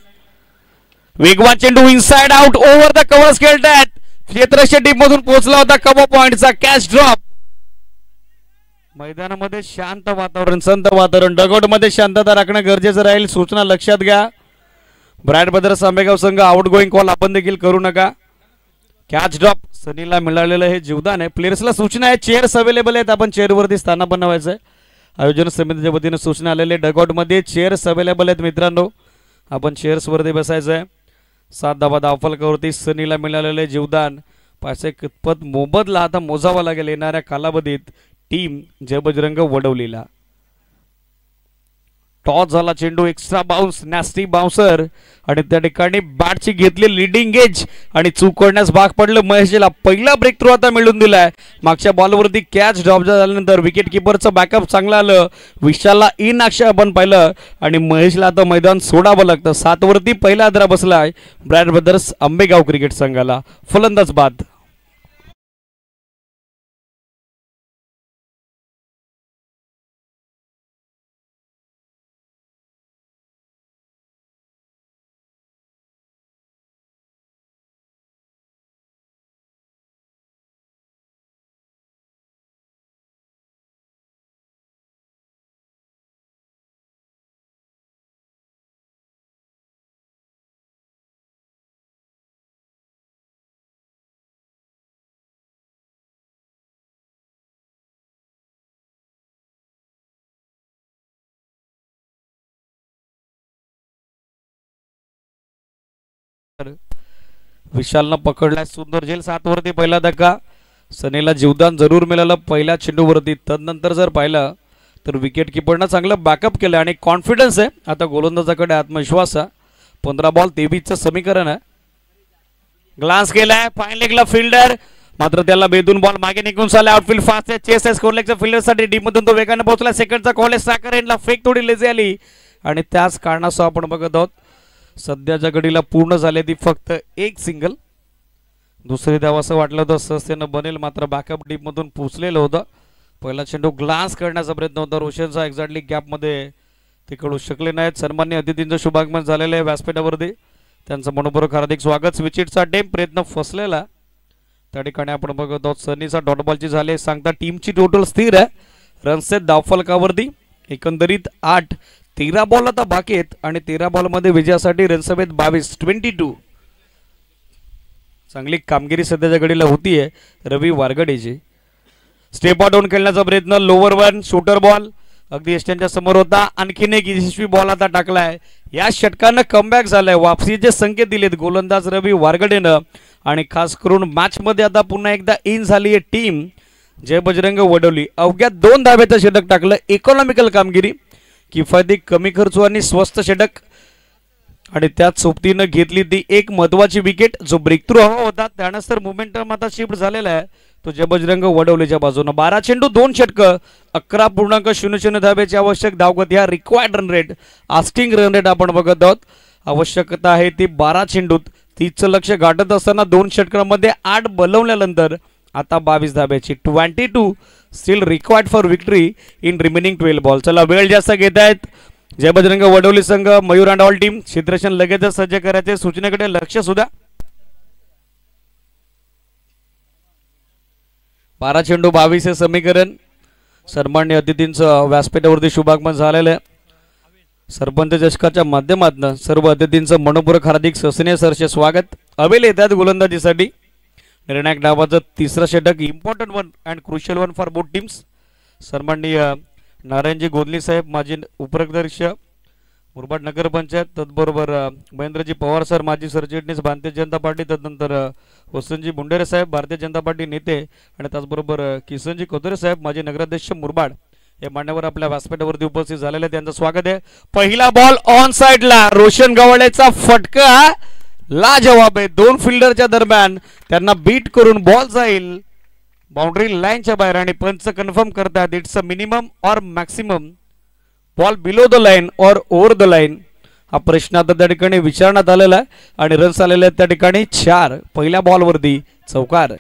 वेगवान चेंडू inside out over the covers खेळतात. क्षेत्ररक्षण टीम मधून पोहोचला होता कव्हर पॉइंटचा कॅच ड्रॉप. मैदानामध्ये शांत वातावरण, संत वातावरण. डगआउट मध्ये शांतता राखणं गरजेचं राहील. सूचना लक्षात घ्या. ब्रॅड ब्रदर्स आंबेगाव संघ आउट गोईंग कॉल आपण देखील करू नका. कॅच ड्रॉप सनीला मिळालेलं हे जीवदान आहे. प्लेयर्सला सूचना आहे चेअर्स अवेलेबल आहेत, आपण चेअरवरती स्थान बनवायचं आहे. आयोजन समितीच्या वतीने सूचना आलेले डगआउट मध्ये चेअर्स अवेलेबल आहेत मित्रांनो, आपण चेअर्स वरती बसायचं आहे. 7 धावा धावफलकावरती सनीला मिळालेले जीवदान पाचशे कितपत मोबदला आता मोजावा लागेल येणाऱ्या कालावधीत टीम जय बजरंग वडवलीला. टॉस झाला, चेंडू एक्स्ट्रा बाउन्स, नॅस्टी बाउन्सर आणि त्या ठिकाणी बॅटची घेतली लिडिंग एज आणि चूक करण्यास भाग पडलं महेशला. पहिला ब्रेक थ्रू आता मिळून दिलाय. मागच्या बॉलवरती कॅच ड्रॉप झाल्यानंतर विकेट किपरचं बॅकअप चांगलं आलं. विशालला इन अक्षर आपण पाहिलं आणि महेशला आता मैदान सोडावं लागतं. 7 वरती पहिला आदरा बसलाय ब्रॅड ब्रदर्स आंबेगाव क्रिकेट संघाला. फलंदाज बाद. विशालनं पकडलाय सुंदर झेल. 7 वरती पहिला धक्का. सनीला जीवदान जरूर मिळालं पहिल्या चेंडूवरती. तदनंतर जर पाहिलं तर विकेट किपरनं चांगलं बॅकअप केलं आणि कॉन्फिडन्स आहे आता गोलंदाजाकडे, आत्मविश्वास आहे. 15 बॉल 23चं समीकरण आहे. ग्लान्स केलाय फाईन लेगला फिल्डर, मात्र त्याला बेदून बॉल मागे निघून चालला. आउटफील्ड फास्ट आहे. चेस आहे स्कोरलेगच्या फिल्डरसाठी. डीप मधून तो वेगाने पोहोचला. सेकंडचा कॉल आहे. साकर एंडला फेक थोडी लेझी आली आणि त्याच कारणासह आपण बघत आहोत सध्याच्या घडीला पूर्ण झाले ती फक्त एक सिंगल. दुसरी धाव असं वाटलं होतं सहजतेनं बनेल, मात्र बॅकअप डीप मधून पोचलेलं होतं. पहिला चेंडू ग्लान्स करण्याचा प्रयत्न होता रोशनचा, एक्झॅक्टली गॅपमध्ये ते कळू शकले नाहीत. सन्मान्य अतिथींचं शुभागमन झालेलं आहे व्यासपीठावरती, त्यांचं मनपूर्वक हार्दिक स्वागत. स्विचिटचा टेम प्रयत्न फसलेला. त्या ठिकाणी आपण बघत आहोत सनीचा डॉट बॉलची झाले सांगता टीमची टोटल स्थिर आहे. रन्स आहेत धावफलकावरती एकंदरीत 8. 13 बॉल आता बाकी आहेत आणि 13 बॉलमध्ये विजयासाठी रन्स आहेत 22. 22. चांगली कामगिरी सध्याच्या घडीला होतीये रवी वारगडेची. स्टेप आउट खेळण्याचा प्रयत्न. लोअर वन शूटर बॉल अगदी यष्ट्यांच्या समोर होता. आणखीन एक यशस्वी बॉल आता टाकलाय. या षटकानं कमबॅक झालाय. वापसीचे संकेत दिलेत गोलंदाज रवी वारगडेनं आणि खास करून मॅच मध्ये आता पुन्हा एकदा इन झाली आहे टीम जय बजरंग वडवली. अवघ्या 2 धाब्याचं षटक टाकलं. इकॉनॉमिकल कामगिरी, किफायती कमी खर्च आणि स्वस्त षटक आणि त्याच सोबतीनं घेतली ती एक महत्वाची विकेट. जो ब्रेक थ्रू हवा होता त्यानंतर मोमेंटम आता शिफ्ट झालेला आहे तो जय बजरंग वडवलीच्या बाजूनं. 12 चेंडू 2 षटकं 11.00 धाब्याची आवश्यक धावगती. हा required run rate, asking run rate आपण बघत आहोत. आवश्यकता आहे ती 12 चेंडूत 30चं लक्ष गाठत असताना 2 षटकांमध्ये 8 बनवल्यानंतर आता 22 धाब्याची. 22 steel required for victory in remaining 12 ball. चला वेळ जास्त घेत आहेत जय बजरंग वडवली संघ. मयूर अँड ऑल टीम क्षेत्ररक्षण लगेचच सज्ज करायचे, सूचनेकडे लक्ष सुद्धा. 12 चेंडू 22 हे समीकरण. सन्मान्य अतिथींचं व्यासपीठावरती शुभागमन झालेलं आहे. सरपंच चषकाच्या माध्यमातून सर्व अतिथींचं मनपूर्वक हार्दिक सस्नेह सरचे स्वागत. अवेल येतात गोलंदाजीसाठी. निर्णायक डावाचं 3रं षटक, important one and crucial one for both teams. सन्माननीय नारायणजी गोदली साहेब माजी उपरक्षक मुरबाड नगरपंचायत, तत्बरोबर महेंद्रजी पवार सर माजी सरचिटणीस भारतीय जनता पार्टी, तदनंतर वसंतजी बुंडेरे साहेब भारतीय जनता पार्टी नेते आणि त्याचबरोबर किसनजी कोतरे साहेब माजी नगराध्यक्ष मुरबाड हे मान्यवर आपल्या व्यासपीठावरती उपस्थित झालेले, त्यांचं स्वागत आहे. पहिला बॉल ऑन साइडला रोशन गवळेचा फटका लाजवाब आहे. 2 फिल्डरच्या दरम्यान त्यांना बीट करून बॉल जाईल बाउंड्री लाईनच्या बाहेर आणि पंच कन्फर्म करतात इट्स अ मिनिमम और maximum ball below the line और ओव्हर द लाईन. हा प्रश्न आता त्या ठिकाणी विचारण्यात आलेला आहे आणि रन्स आलेले आहेत त्या ठिकाणी 4. पहिल्या बॉलवरती चौकार.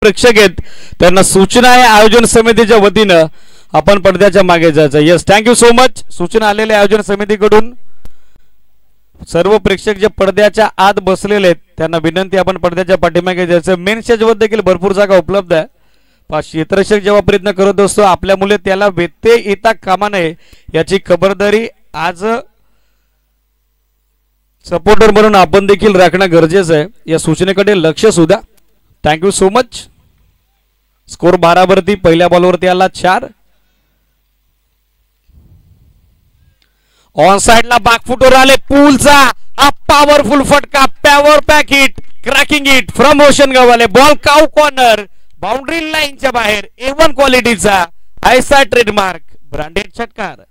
प्रेक्षक आहेत त्यांना सूचना आहे आयोजन समितीच्या वतीनं आपण पडद्याच्या मागे जायचं. Yes, thank you so much. सूचना आलेल्या आयोजन समितीकडून. सर्व प्रेक्षक जे पडद्याच्या आत बसलेले आहेत त्यांना विनंती आपण पडद्याच्या पाठीमागे जायचं. मेन स्टेजवर देखील भरपूर जागा उपलब्ध आहे, क्षेत्ररक्षक जेव्हा प्रयत्न करत असतो आपल्या मुले त्याला व्यत्यय येता कामा नये याची खबरदारी आज सपोर्टर म्हणून आपण देखील राखणं गरजेचं आहे. या सूचनेकडे लक्ष सुद्धा. Thank you so much. स्कोर 12 वरती पहिल्या बॉलवरती आला 4. ऑन साइडला बॅकफुटवर आले पूलचा हा पॉवरफुल फटका. Power pack hit cracking hit from Roshan Gavhale. Ball cow corner boundary लाईनच्या बाहेर. A1 क्वालिटीचा ऐसा ट्रेडमार्क ब्रँडेड षटकार.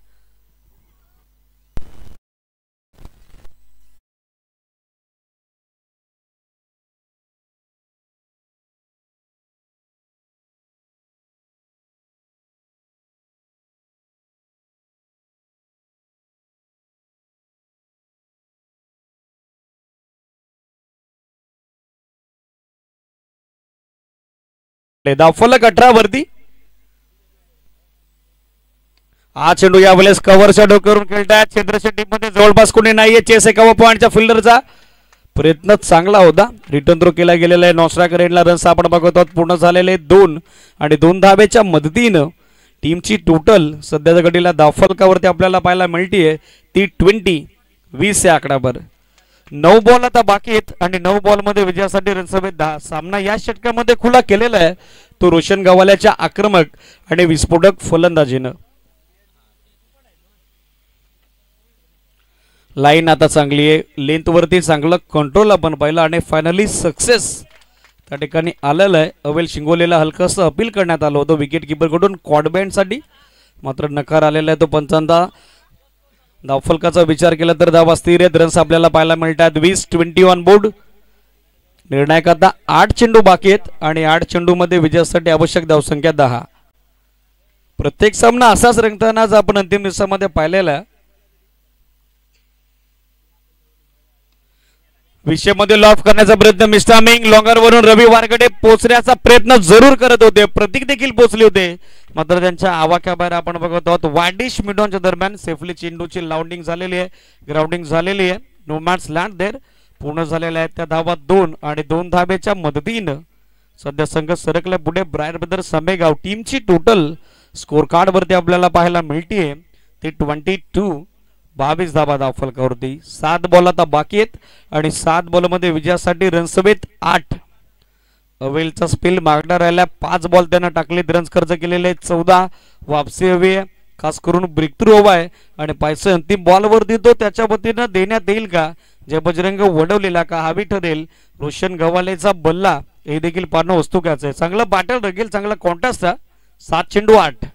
धावफलक 18 वरती. हा चेंडू यावेळेस कव्हरच्या डोक्यावरून खेळतायत क्षेत्ररक्षक टीम मध्ये जवळपास कोणी नाहीये. चेस एकावा पॉइंटच्या फिल्डरचा प्रयत्न चांगला होता. रिटर्न थ्रो केला गेलेला आहे. नॉस्ट्राकर एंडला रन्स आपण बघत आहोत पूर्ण झालेले 2 आणि 2 धावेच्या मदतीनं टीमची टोटल सध्याच्या घडीला धावफलकावरती आपल्याला पाहायला मिळतीये ती 20 या आकडावर. 9 बॉल आता बाकी आहेत आणि 9 बॉल मध्ये विजयासाठी रनसभेत 10. सामना या षटकामध्ये खुला केलेला आहे तो रोशन गव्हाल्याच्या आक्रमक आणि विस्फोटक फलंदाजीनं. लाईन आता चांगली आहे. लेंथ वरती चांगलं कंट्रोल आपण पाहिलं आणि फायनली सक्सेस त्या ठिकाणी आलेलं आहे. अवेल शिंगोलेला हलकंसं अपील करण्यात आलं होतं विकेट किपरकडून क्वाड बँडसाठी, मात्र नकार आलेला आहे. तो पंचांदा धावफलकाचा विचार केला तर धावा स्थिर आहेत. रन्स आपल्याला पाहायला मिळतात 20 ऑन बोर्ड. निर्णायक आता 8 चेंडू बाकी आहेत आणि 8 चेंडू मध्ये विजयासाठी आवश्यक धावसंख्या 10. प्रत्येक सामना असाच रंगताना आज आपण अंतिम दिवसामध्ये पाहिलेला. विषयामध्ये लॉफ करण्याचा प्रयत्न मिस्टामिंग लॉंगर वरून रवी वारगडे पोचण्याचा प्रयत्न जरूर करत होते. प्रतीक देखील पोचले होते मात्र त्यांच्या आवाक्याबाहेर आपण बघत आहोत. वाडिश मिडॉनच्या दरम्यान सेफली चेंडूची लाउंडिंग झालेली आहे, ग्राउंडिंग झालेली आहे. नो मॅट्स लँड देर पूर्ण झालेल्या आहेत. त्या धावा 2 आणि 2 धावेच्या मदतीनं सध्या संघ सरकला पुढे. ब्रायर ब्रदर्स सामेगाव टीमची टोटल स्कोर कार्ड वरती आपल्याला पाहायला मिळतीये ती 22 धावा धावफलकावरती. 7 बॉल आता बाकी आहेत आणि 7 बॉल मध्ये विजयासाठी रनसभेत 8. अवेलचा स्पेल मागणार राहिला. 5 बॉल त्यांना टाकलेत. रन्स खर्च केलेले 14. वापसी हवी आहे, खास करून ब्रेक थ्रू हवा आहे आणि पैसे अंतिम बॉलवर देतो त्याच्या वतीनं देण्यात येईल का? जय बजरंग वडवलेला का हवी ठरेल? रोशन गव्हालेचा बल्ला हे देखील पाहणं वस्तुकाचं आहे. चांगलं बॅटल रगेल, चांगला कॉन्टेस्ट. 7 चेंडू 8.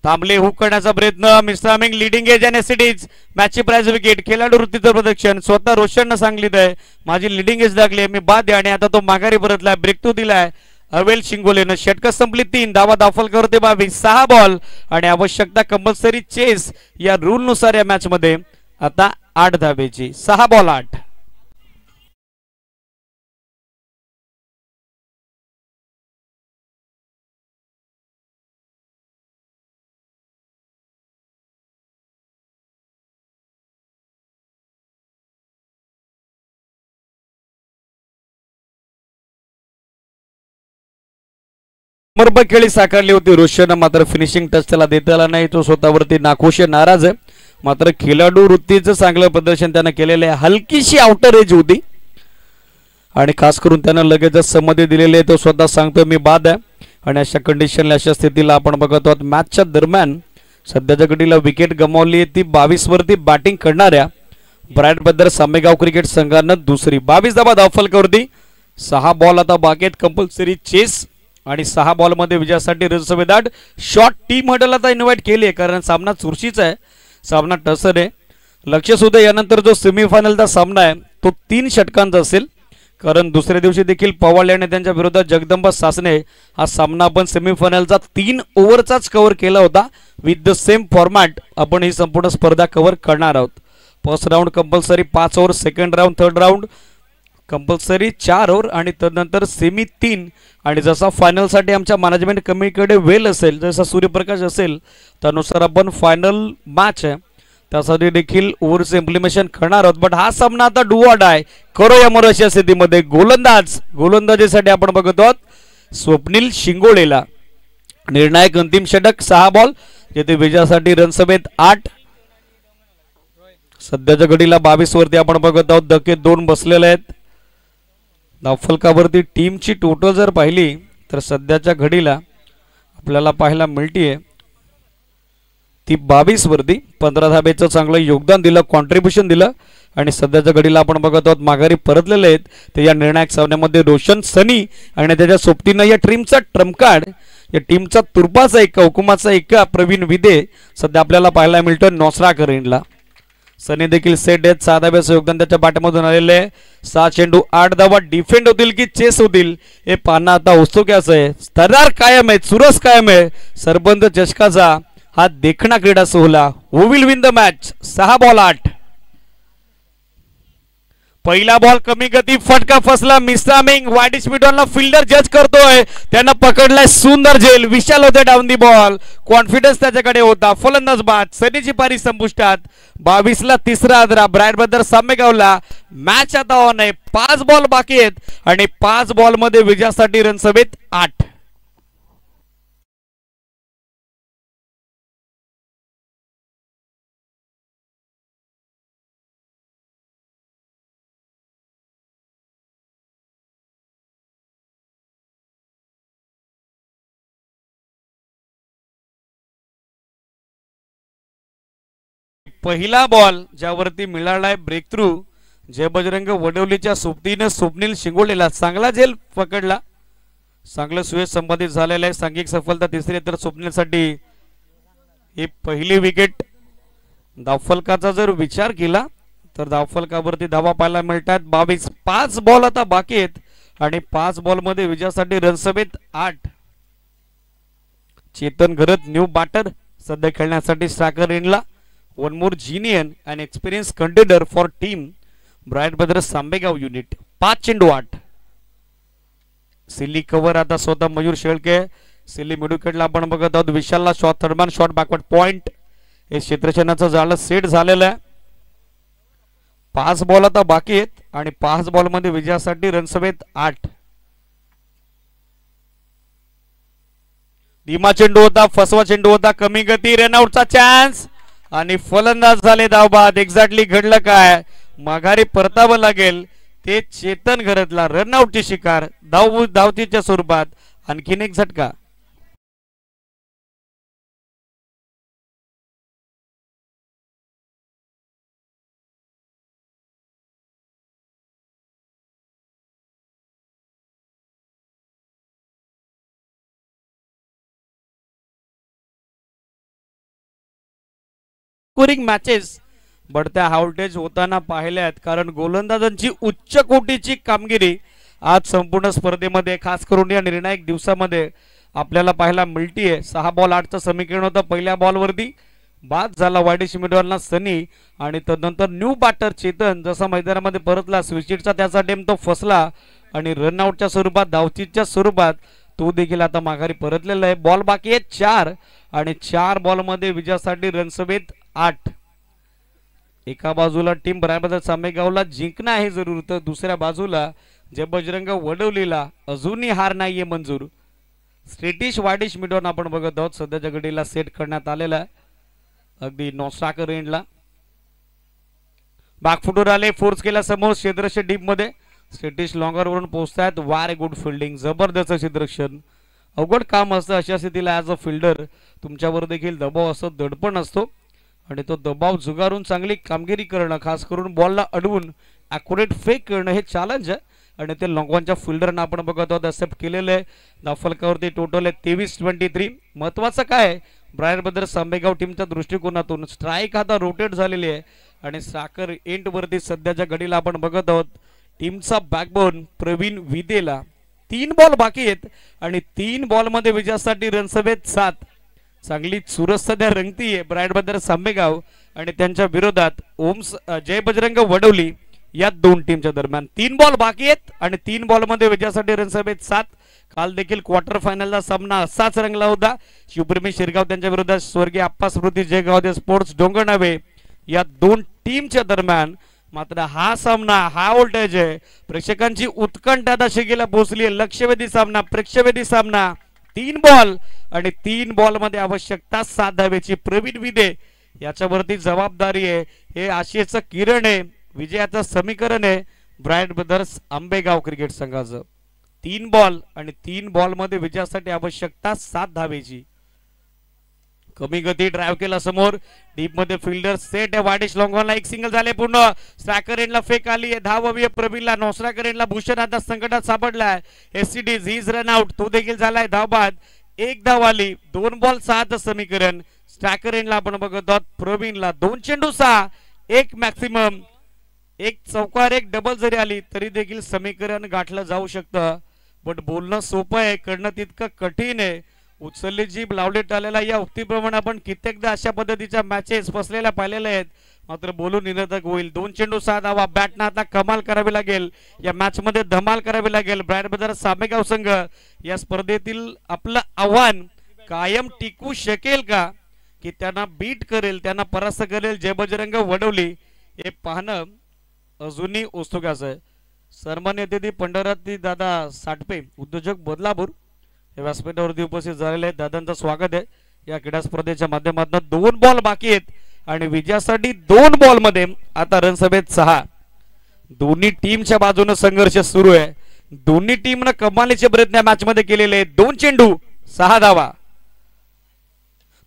थांबले हुक करण्याचा प्रयत्न. मिस्टामिंग लीडिंग एज आणि सिटीज मॅचची प्राइज विकेट. खेळाडू वृत्तीचं प्रदर्शन स्वतः रोशननं सांगितलं आहे माझी लीडिंग एज लागली मी बाद आहे आणि आता तो माघारी परतलाय. ब्रेक टू दिलाय अवेल शिंगोलेनं. षटक संपली 3 धावा धावफलकावरती 22. 6 बॉल आणि आवश्यकता कंपल्सरी चेस या रूल नुसार या मॅच मध्ये आता 8 धावेची. 6 बॉल 8. समर्पक खेळी साकारली होती. रोशन मात्र फिनिशिंग टच त्याला देता आला नाही. तो स्वतःवरती नाखुश नाराज आहे. मात्र खेळाडू वृत्तीचं चांगलं प्रदर्शन त्यानं केलेलं आहे. हलकीशी आउटर एज होती आणि खास करून त्यानं लगेचच संमती दिलेली आहे. तो स्वतः सांगतो मी बाद आहे आणि अशा कंडिशनला अशा स्थितीला आपण बघत आहोत. मॅचच्या दरम्यान सध्याच्या घडीला विकेट गमावली आहे ती 22 वरती बॅटिंग करणाऱ्या ब्रायर ब्रदर्स सामेगाव क्रिकेट संघानं दुसरी. 22 धावा धावफलकावरती. 6 बॉल आता बाकी आहेत. कंपल्सरी चेस आणि 6 बॉल मध्ये विजयासाठी रनसभेत 8. शॉर्ट टीम हडल आता इन्व्हाइट केली आहे कारण सामना चुरशीचा आहे, सामना टसर आहे. लक्ष सुद्धा यानंतर जो सेमीफायनलचा सामना आहे तो 3 षटकांचा असेल कारण दुसऱ्या दिवशी देखील पवार आणि त्यांच्या विरोधात जगदंबा सासने हा सामना आपण सेमीफायनलचा 3 ओव्हरचाच कव्हर केला होता. विथ द सेम फॉर्मॅट आपण ही संपूर्ण स्पर्धा कव्हर करणार आहोत. First round compulsory 5 over, second round third round compulsory 4 over आणि त्यानंतर सेमी 3. आणि जसा फायनलसाठी आमच्या मॅनेजमेंट कमिटीकडे वेळ असेल, जसा सूर्यप्रकाश असेल त्यानुसार आपण फायनल मॅच आहे त्यासाठी देखील ओव्हरचं इम्प्लिमेशन करणार आहोत. बट हा सामना आता डू ऑर डाय करो या मरो अशा स्थितीमध्ये गोलंदाजीसाठी आपण बघत आहोत स्वप्नील शिंगोळेला. निर्णायक अंतिम षटक 6 बॉल जेथे विजयासाठी रनसभेत 8. सध्याच्या घडीला 22 वरती आपण बघत आहोत. धके 2 बसलेले आहेत. धावफलकावरती टीमची टोटल जर पाहिली तर सध्याच्या घडीला आपल्याला पाहायला मिळतीये ती 22 वरती. 15 धाब्याचं चांगलं योगदान दिलं, कॉन्ट्रीब्युशन दिलं आणि सध्याच्या घडीला आपण बघत आहोत माघारी परतलेले आहेत ते या निर्णायक सामन्यामध्ये रोशन सनी आणि त्याच्या सोबतीनं या टीमचा ट्रम्प कार्ड, या टीमचा तुर्पाचा एका, हुकुमाचा एका प्रवीण विदे सध्या आपल्याला पाहायला मिळतं नॉसराकर एंडला. सनी देखील सेट आहेत. 6 धाब्याचं योगदान त्याच्या बॅटमधून आलेले आहे. 6 चेंडू 8 धावा. डिफेंड होतील की चेस होतील हे पाहणं आता उत्सुक्याचं आहे. स्तरार कायम आहे, चुरस कायम आहे. सरबंद चषकाचा हा देखणा क्रीडा सोहळा. Who will win the match. 6 ball 8. पहिला बॉल कमी गती, फटका फसला. मिसामिंग वाईड स्पीडला फिल्डर जज करतोय, त्यानं पकडलाय सुंदर झेल. विशाल होते डाऊन दी बॉल. कॉन्फिडन्स त्याच्याकडे होता. फलंदाज बाद. सनीची पारी संपुष्टात. 22 ला तिसरा आदरा. ब्रायट बद्दर सामेगावला. मॅच आता ऑन आहे. 5 बॉल बाकी आहेत आणि 5 बॉल मध्ये विजयासाठी रनसभेत 8. पहिला बॉल ज्यावरती मिळालाय ब्रेक थ्रू जय बजरंग वडवलीच्या सोबतीने स्वप्नील शिंगोळेला. चांगला झेल पकडला, चांगलं सुयश संपादित झालेलं आहे. सांघिक सफलता तिसरी तर स्वप्नीलसाठी ही पहिली विकेट. धावफलकाचा जर विचार केला तर धावफलकावरती धावा पाहायला मिळतात 22. 5 बॉल आता बाकी आहेत आणि 5 बॉल मध्ये विजयासाठी रनसभेत 8. चेतन घरत न्यू बॅटर सध्या खेळण्यासाठी स्ट्रायकर एंडला. One more genius and experienced contender for team Bright Brothers Sambegaon unit. 5 चेंडू 8. सिल्ली कव्हर आता स्वतः मयूर शेळके. सिल्ली मिडविकेटला आपण बघत आहोत. विशालला shot third man, shot backward point. हे क्षेत्ररक्षणाचं जाळं सेट झालेलं आहे. 5 बॉल आता बाकी आहेत आणि 5 बॉल मध्ये विजयासाठी रनसभेत 8. धीमा चेंडू होता, फसवा चेंडू होता, कमी गती, रनआउटचा चान्स आणि फलंदाज झाले धावबाद. एक्झॅक्टली घडलं काय, माघारी परतावं लागेल ते चेतन घरतला. रनआउटची शिकार धावतीच्या स्वरूपात. आणखीन एक झटका. मॅचेस बढत्या हावटेज होताना पाहिल्यात, कारण गोलंदाजांची उच्च कोटीची कामगिरी आज संपूर्ण स्पर्धेमध्ये खास करून या निर्णायक दिवसामध्ये आपल्याला पाहायला मिळतीये. 6 बॉल 8चं समीकरण होतं. पहिल्या बॉलवरती बाद झाला वाईडिश मिडवरला सनी आणि त्यानंतर न्यू बॅटर चेतन जसा मैदानामध्ये परतला. स्विचिटचा त्याचा टेम तो फसला आणि रनआउटच्या स्वरूपात, धावचीच्या स्वरूपात तो देखील आता माघारी परतलेला आहे. बॉल बाकी आहेत 4 आणि 4 बॉल मध्ये विजयासाठी रनसभेत 8. एका बाजूला टीम बराबर सामेगावला जिंकणं आहे जरूर, तर दुसऱ्या बाजूला जय बजरंग वडवलीला अजूनही हार नाहीये मंजूर. स्ट्रेटिश वायडिश मिडॉन आपण बघत आहोत. सध्याच्या घडीला सेट करण्यात आलेला आहे अगदी नॉस्ट्राकर एंडला. बॅकफुटवर आले, फोर्स केला समोर क्षेत्ररक्षण डीप मध्ये. स्ट्रेटिश लॉंगर वरून पोहोचतायत. वार गुड फिल्डिंग, जबरदस्त क्षेत्ररक्षण. अवघड काम असतं अशा स्थितीला ॲज अ फिल्डर. तुमच्यावर देखील दबाव असतो, दडपण असतो आणि तो दबाव झुगारून चांगली कामगिरी करणं, खास करून बॉलला अडवून ॲक्युरेट फेक करणं हे चॅलेंज आहे आणि ते लॉंगॉनच्या फिल्डरना आपण बघत आहोत एक्सेप्ट केलेलं आहे. धावफलकावरती टोटल आहे 23-23. महत्वाचं काय, ब्रायर ब्रदर्स सांबेगाव टीमच्या दृष्टिकोनातून स्ट्राईक आता रोटेट झालेली आहे आणि साखर एंड वरती सध्याच्या घडीला आपण बघत आहोत टीमचा बॅकबोन प्रवीण विदेला. 3 बॉल बाकी आहेत आणि 3 बॉल मध्ये विजयासाठी रनसभेत 7. चांगली चुरस सध्या रंगतीये ब्रायट ब्रदर्स सांबेगाव आणि त्यांच्या विरोधात जय बजरंग वडवली या दोन टीमच्या दरम्यान. 3 बॉल बाकी आहेत आणि 3 बॉल मध्ये विजयासाठी रनसभेत 7. काल देखील क्वार्टर फायनलचा सामना असाच रंगला होता. शिवप्रेमी शिरगाव त्यांच्या विरोधात स्वर्गीय आप्पा स्मृती जयगाव स्पोर्ट्स डोंगरनावे या दोन टीमच्या दरम्यान मात्र हा सामना हा व्होल्टेज आहे, प्रेक्षकांची उत्कंठा दशकेला पोहोचली आहे. लक्षवेधी सामना, प्रेक्षवेधी सामना. 3 बॉल आणि 3 बॉल मध्ये आवश्यकता 7 धावेची. प्रवीण विदे याच्यावरती जबाबदारी आहे. हे आशेचं किरण आहे, विजयाचं समीकरण आहे ब्रायट ब्रदर्स आंबेगाव क्रिकेट संघाचं. 3 बॉल आणि 3 बॉल मध्ये विजयासाठी आवश्यकता 7 धावेची. कमी गती ड्राइव्ह केला समोर, डीप मध्ये फिल्डर सेट आहे. वाडिश लॉंगॉनला एक सिंगल झाले पूर्ण. स्ट्रायकर एंडला फेक आली आहे, धाव हवी आहे प्रवीणला. नो स्ट्रायकर एंडला भूषण आता संकटात सापडलाय. एससीडीज हिज रन आउट, तो देखील झालाय धाव बाद. 1 धाव आली. 2 बॉल 6 समीकरण. स्ट्रायकर एंडला आपण बघत आहोत प्रवीणला 2 चेंडू 6, 1 मॅक्सिमम. 1 चौकार 1 डबल जरी आली तरी देखील समीकरण गाठलं जाऊ शकतं. बट बोलणं सोपं आहे, करणं तितकं कठीण आहे. उचलली जीभ लावले टाळलेला या उक्तीप्रमाणे आपण कित्येकदा अशा पद्धतीच्या मॅचेस फसलेल्या पाहिलेल्या आहेत. मात्र बोलून निरर्थक होईल. 2 चेंडू 6 धावा. बॅटनं आता कमाल करावी लागेल, या मॅच मध्ये धमाल करावी लागेल. ब्रायट ब्रदर्स आंबेगाव संघ या स्पर्धेतील आपलं आव्हान कायम टिकू शकेल का, की त्यांना बीट करेल, त्यांना परास्त करेल जय बजरंग वडवली, हे पाहणं अजूनही उत्सुकाचं आहे. सन्मान्य अतिथी पंढराती दादा साठपे, उद्योजक बदलापूर, हे व्यासपीठावरती उपस्थित झालेले आहेत. दादांचं स्वागत आहे या क्रीडा स्पर्धेच्या माध्यमातून. 2 बॉल बाकी आहेत आणि विजयासाठी 2 बॉल मध्ये आता रनसभेत 6. दोन्ही टीमच्या बाजूने संघर्ष सुरू आहे. दोन्ही टीमनं कमालीचे प्रयत्न मॅच मध्ये केलेले आहेत. 2 चेंडू 6 धावा.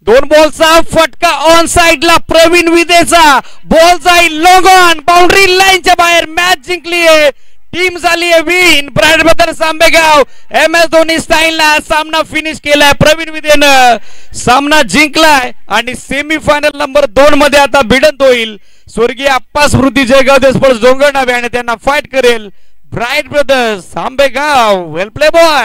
2 बॉलचा फटका ऑन साइडला प्रवीण विदेचा. बॉल जाईल लॉंग ऑन, बाउंड्री लाईनच्या बाहेर. मॅच जिंकली आहे, टीम झाली आहे win. Brite brothers Ambegaon MS Dhoni स्टाईलला सामना फिनिश केलाय. प्रवीण विदेनं सामना जिंकलाय आणि सेमीफायनल नंबर 2 मध्ये आता भिडंत होईल. स्वर्गीय आप्पा स्मृती जयगाव स्पोर्ट्स डोंगर नावे आणि त्यांना फाईट करेल ब्रायट ब्रदर्स आंबेगाव. वेल प्ले बॉय.